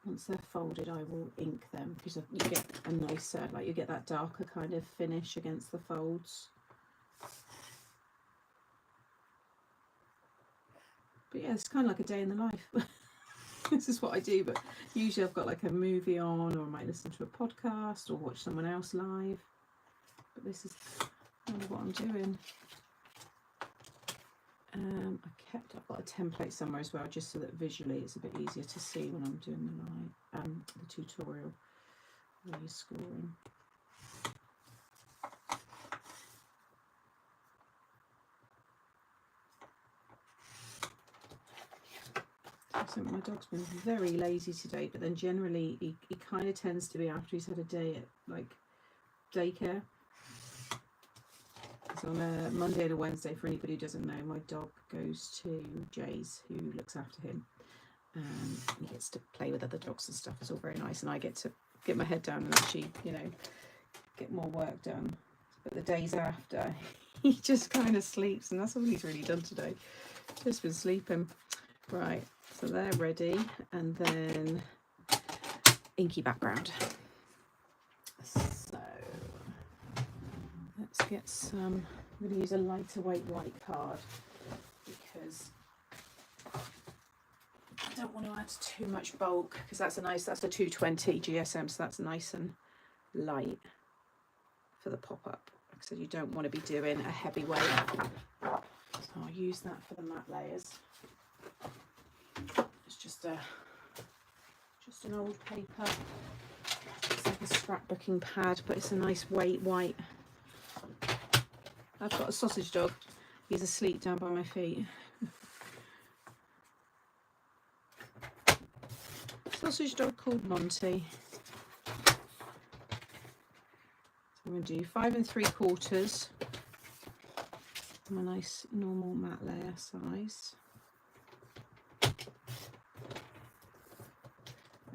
Speaker 1: Once they're folded, I will ink them, because you get a nicer, like you get that darker kind of finish against the folds. But yeah, it's kind of like a day in the life. This is what I do, but usually I've got like a movie on, or I might listen to a podcast or watch someone else live. But this is kind of what I'm doing. I've got a template somewhere as well, just so that visually it's a bit easier to see when I'm doing the tutorial where you're scoring. So my dog's been very lazy today, but then generally he kind of tends to be after he's had a day at like daycare. So on a Monday and a Wednesday, for anybody who doesn't know, my dog goes to Jay's, who looks after him. He gets to play with other dogs and stuff. It's all very nice, and I get to get my head down and actually, you know, get more work done. But the days after, he just kind of sleeps, and that's all he's really done today. Just been sleeping. Right, so they're ready, and then inky background. So let's get some. I'm going to use a lighter weight white card, because I don't want to add too much bulk, because that's a 220 GSM, so that's nice and light for the pop-up. Like I said, you don't want to be doing a heavy weight. So I'll use that for the matte layers. It's just an old paper. It's like a scrapbooking pad, but it's a nice weight white. I've got a sausage dog. He's asleep down by my feet. Sausage dog called Monty. So I'm going to do 5 3/4. My nice normal matte layer size.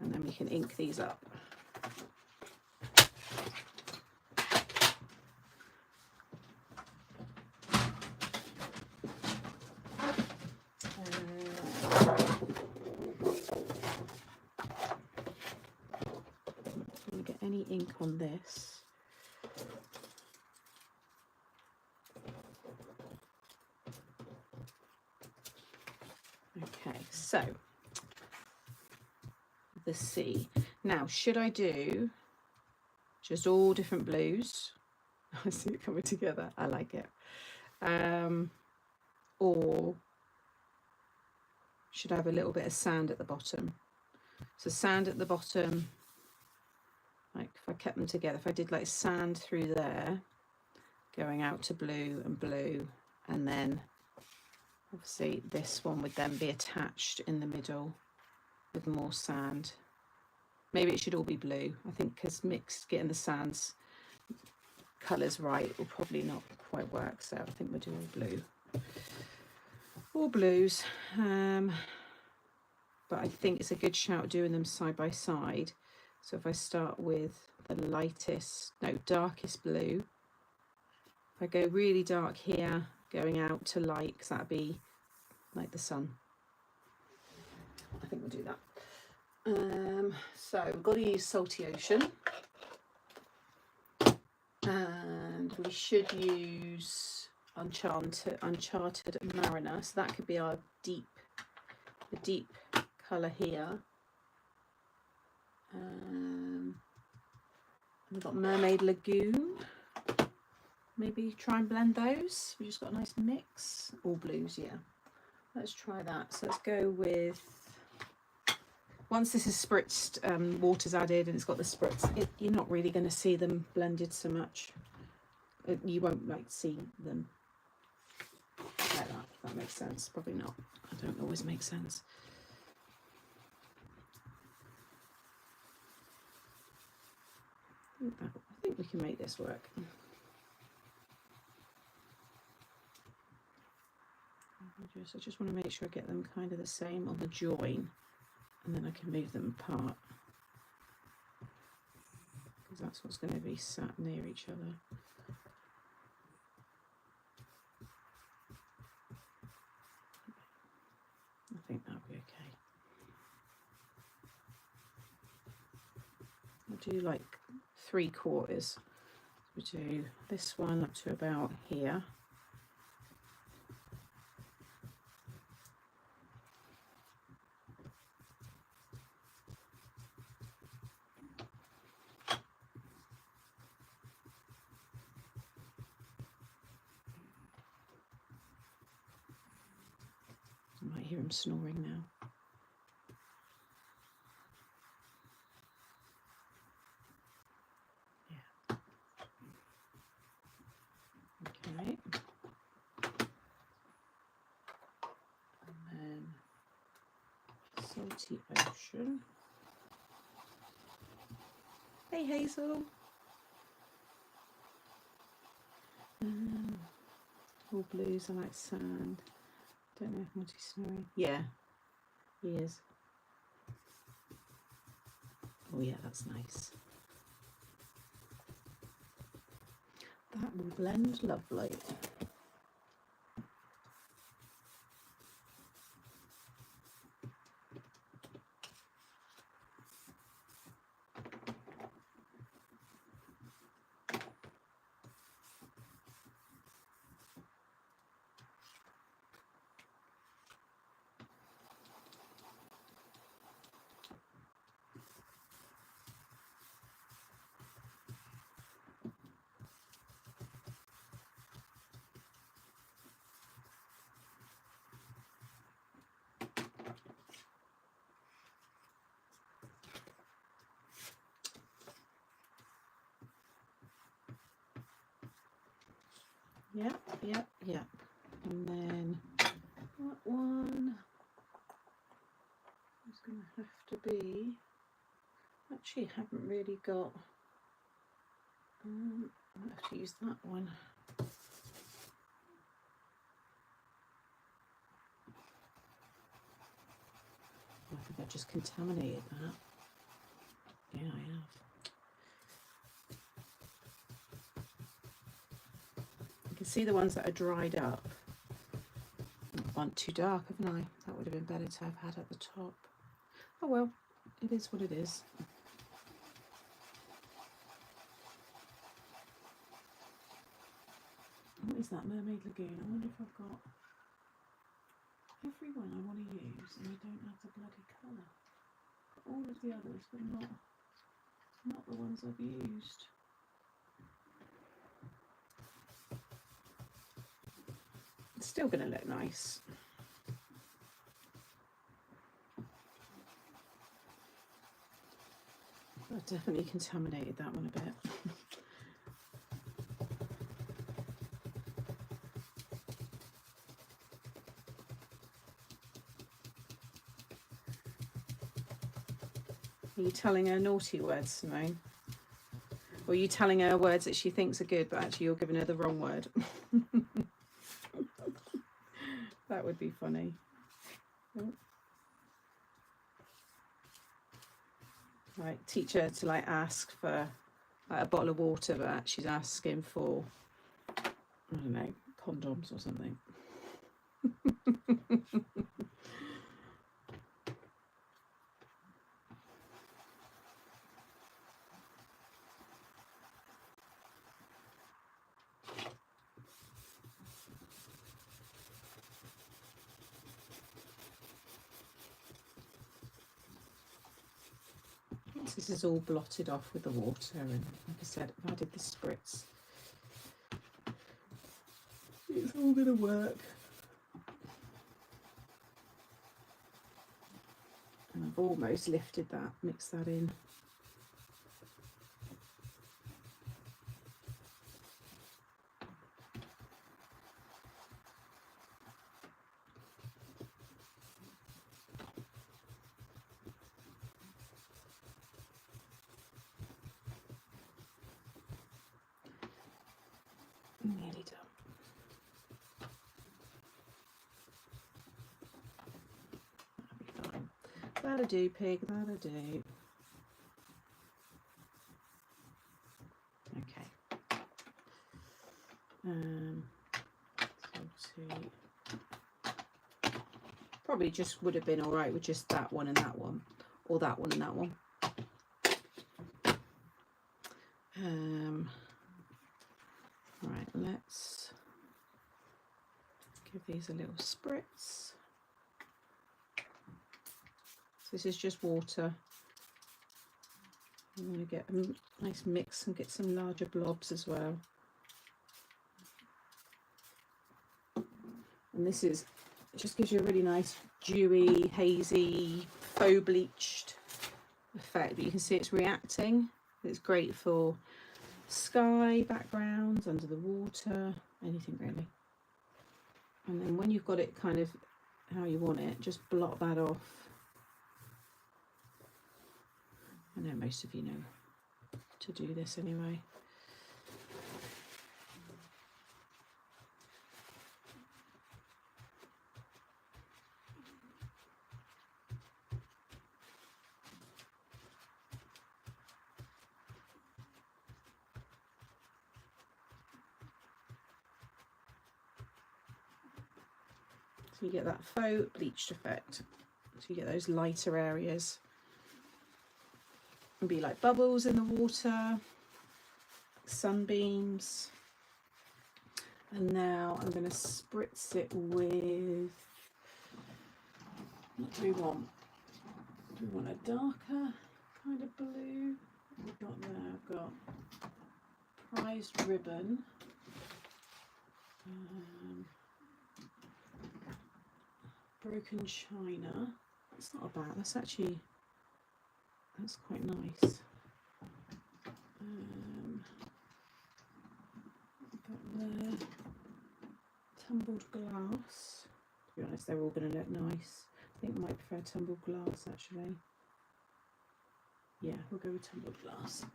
Speaker 1: And then we can ink these up. Get any ink on this. Okay, so the sea. Now, should I do just all different blues? I see it coming together. I like it. Or should I have a little bit of sand at the bottom? So sand at the bottom, like if I kept them together, if I did like sand through there, going out to blue, and then obviously this one would then be attached in the middle with more sand. Maybe it should all be blue, I think, because mixed, getting the sands colours right will probably not quite work, so I think we'll do all blue. All blues. But I think it's a good shout doing them side by side. So if I start with the darkest blue, if I go really dark here, going out to light, because that'd be like the sun. I think we'll do that. So we've got to use Salty Ocean, and we should use Uncharted Mariner. So that could be our the deep colour here. We've got Mermaid Lagoon. Maybe try and blend those. We just got a nice mix. All blues, yeah. Let's try that. So let's go with, once this is spritzed, water's added and it's got the spritz, you're not really going to see them blended so much. You won't like see them like that, if that makes sense. Probably not. I don't always make sense. I think we can make this work. I just want to make sure I get them kind of the same on the join, and then I can move them apart, because that's what's going to be sat near each other. I think that'll be okay. I'll do like 3/4. We do this one up to about here. I might hear him snoring now. Okay. And then Salty Ocean. Hey Hazel. All blues, I like sand. Don't know if Monty's snoring. Yeah, he is. Oh yeah, that's nice. That will blend lovely. Yep. And then that one is going to have to be, actually haven't really got, I might have to use that one. I think I've just contaminated that. Yeah, I have. You can see the ones that are dried up. Not gone too dark, haven't I? That would have been better to have had at the top. Oh well, it is what it is. What is that, Mermaid Lagoon? I wonder if I've got everyone I want to use, and I don't have the bloody colour. All of the others, but not the ones I've used. It's still going to look nice. I've definitely contaminated that one a bit. Are you telling her naughty words, Simone? Or are you telling her words that she thinks are good, but actually you're giving her the wrong word? That would be funny. Like, teach her to like ask for like a bottle of water, but she's asking for, I don't know, condoms or something. This is all blotted off with the water, and like I said, I've added the spritz. It's all going to work. And I've almost lifted that, mixed that in. Nearly done. That'll be fine. That'll do, pig, that'll do. Okay. Probably just would have been all right with just that one and that one, or that one and that one. Right, let's give these a little spritz. So this is just water. I'm going to get a nice mix and get some larger blobs as well. And this is, it just gives you a really nice dewy, hazy, faux bleached effect, but you can see it's reacting. It's great for sky backgrounds, under the water, anything really. And then when you've got it kind of how you want it, just blot that off. I know most of you know to do this anyway. So you get that faux bleached effect. So you get those lighter areas. It'll be like bubbles in the water, sunbeams. And now I'm going to spritz it with, what do we want? Do we want a darker kind of blue? What have we got there? I've got prized ribbon. Broken china. That's not bad. That's actually, that's quite nice. Got there. Tumbled glass. To be honest, they're all going to look nice. I think I might prefer tumbled glass actually. Yeah, we'll go with tumbled glass.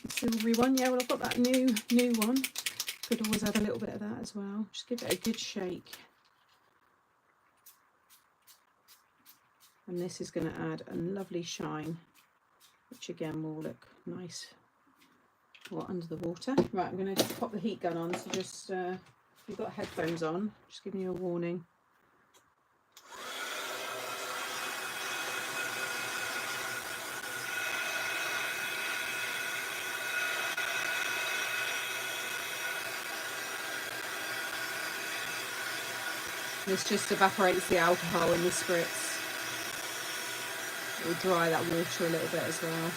Speaker 1: Silvery one, yeah, well I've got that new one. Could always add a little bit of that as well. Just give it a good shake. And this is going to add a lovely shine, which again will look nice under the water. Right, I'm going to just pop the heat gun on, so just, if you've got headphones on, just giving you a warning. This just evaporates the alcohol in the spritz. It will dry that water a little bit as well.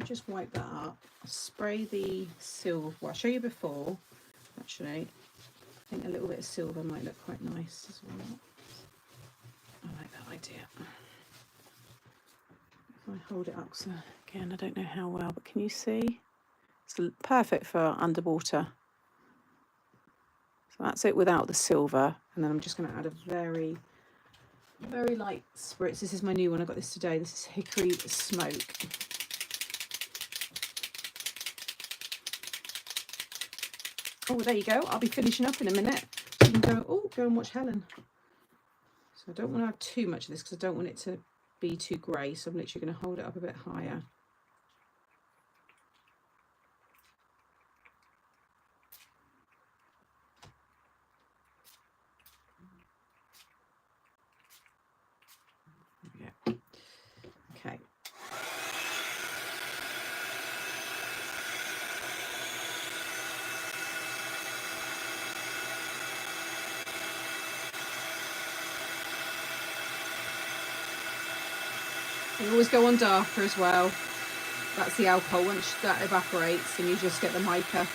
Speaker 1: Just wipe that up, spray the silver. Well, I'll show you before, actually. I think a little bit of silver might look quite nice as well. I like that idea. If I hold it up, so again, I don't know how well, but can you see? It's perfect for underwater. So that's it without the silver, and then I'm just going to add a very, very light spritz. This is my new one, I got this today. This is Hickory Smoke. Oh, there you go. I'll be finishing up in a minute. So you can go and watch Helen. So I don't want to have too much of this because I don't want it to be too grey. So I'm literally going to hold it up a bit higher. There we go. Okay. You always go on darker as well. That's the alcohol. Once that evaporates and you just get the mica.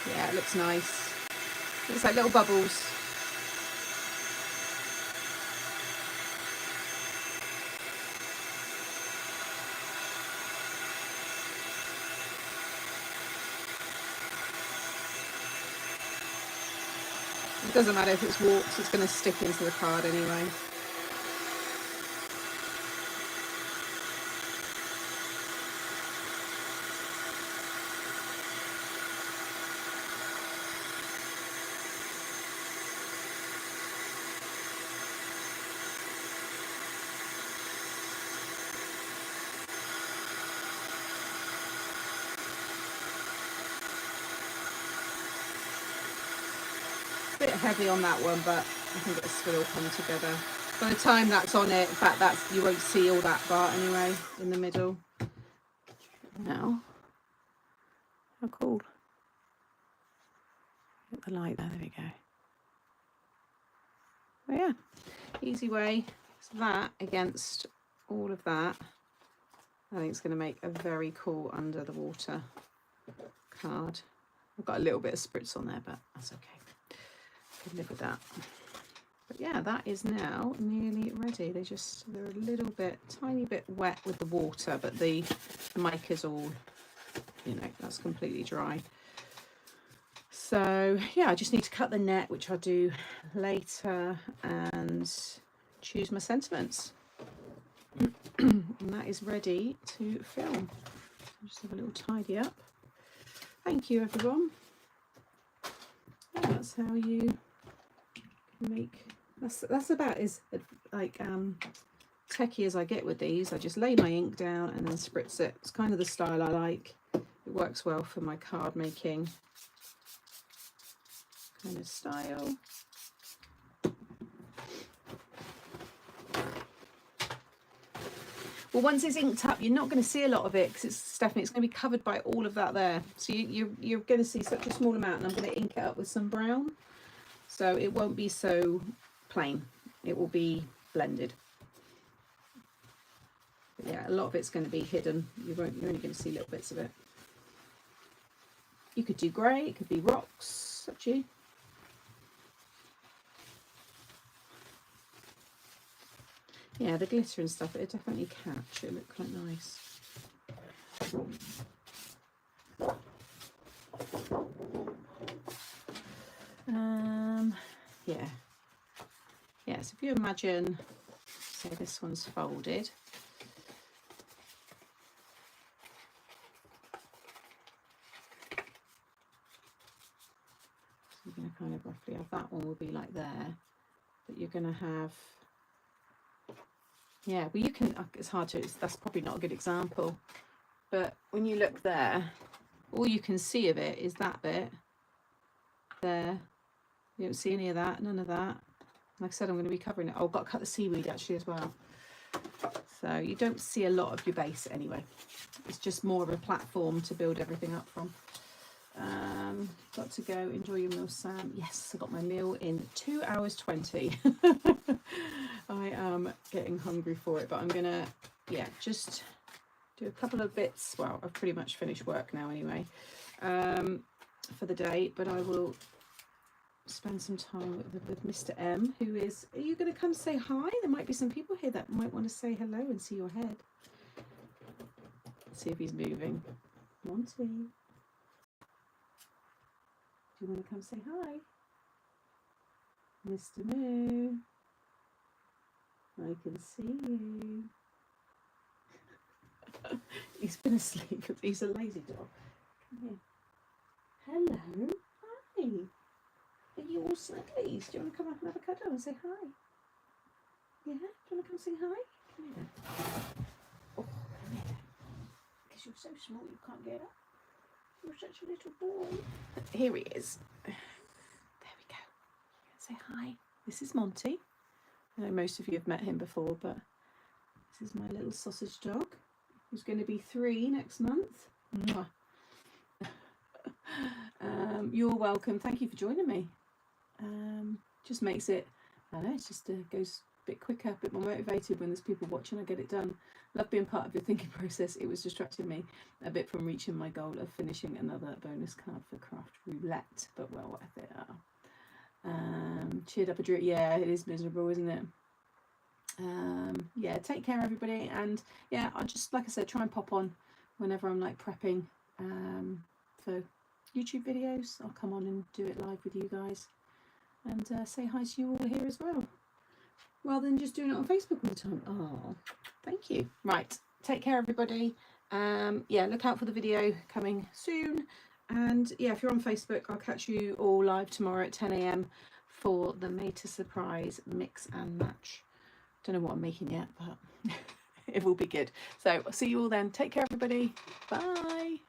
Speaker 1: Yeah, it looks nice. Looks like little bubbles. It doesn't matter if it's warped, it's going to stick into the card anyway. Bit heavy on that one, but I think it'll still come together. By the time that's on it, in fact, that's, you won't see all that part anyway in the middle. Now, how cool. Get the light there, there we go. Oh yeah, easy way. So that against all of that, I think it's going to make a very cool under the water card. I've got a little bit of spritz on there, but that's okay. Could live with that. But yeah, that is now nearly ready. They're a little bit, tiny bit wet with the water, but the mica's all, you know, that's completely dry. So yeah, I just need to cut the net, which I'll do later, and choose my sentiments. And that is ready to film. I'll just have a little tidy up. Thank you, everyone. And that's how you make, that's about as like techie as I get with these. I just lay my ink down and then spritz it. It's kind of the style I like. It works well for my card making kind of style. Well, once it's inked up, you're not going to see a lot of it because it's, Stephanie, it's going to be covered by all of that there. So you're going to see such a small amount, and I'm going to ink it up with some brown. So it won't be so plain. It will be blended. But yeah, a lot of it's going to be hidden. You're only going to see little bits of it. You could do grey, it could be rocks, up to you. Yeah, the glitter and stuff, it'll definitely catch. It'll look quite nice. Yeah. Yeah, so if you imagine, say this one's folded. So you're going to kind of roughly have that one will be like there. But you're going to have, yeah, well you can, it's hard to, that's probably not a good example. But when you look there, all you can see of it is that bit there. You don't see any of that, none of that. Like I said, I'm going to be covering it. Oh, I've got to cut the seaweed actually as well. So you don't see a lot of your base anyway. It's just more of a platform to build everything up from. Got to go. Enjoy your meal, Sam. Yes, I got my meal in 2 hours 20. I am getting hungry for it, but I'm going to, yeah, just do a couple of bits. Well, I've pretty much finished work now anyway, for the day, but I will spend some time with Mr. M, who is, are you going to come say hi? There might be some people here that might want to say hello and see your head. Let's see if he's moving. Monty, do you want to come say hi? Mr. Moo, I can see you. He's been asleep because he's a lazy dog. Come here. Hello. Hi. Are you all snugglies? Do you want to come up and have a cuddle and say hi? Yeah? Do you want to come say hi? Come here. Oh, come here. Because you're so small you can't get up. You're such a little boy. Here he is. There we go. Say hi. This is Monty. I know most of you have met him before, but this is my little sausage dog, who's going to be 3 next month. Mwah. You're welcome. Thank you for joining me. Just makes it, I don't know, it just goes a bit quicker, a bit more motivated when there's people watching. I get it done. Love being part of your thinking process. It was distracting me a bit from reaching my goal of finishing another bonus card for Craft Roulette, but well worth it. Cheered up a drip. Yeah, it is miserable, isn't it? Yeah, take care everybody, and yeah, I'll just, like I said, try and pop on whenever I'm like prepping for YouTube videos. I'll come on and do it live with you guys and say hi to you all here as well, rather than just doing it on Facebook all the time. Oh, thank you. Right, take care everybody. Yeah, look out for the video coming soon, and yeah, if you're on Facebook, I'll catch you all live tomorrow at 10 AM for the Made to Surprise mix and match. Don't know what I'm making yet, but it will be good. So I'll see you all then. Take care everybody. Bye.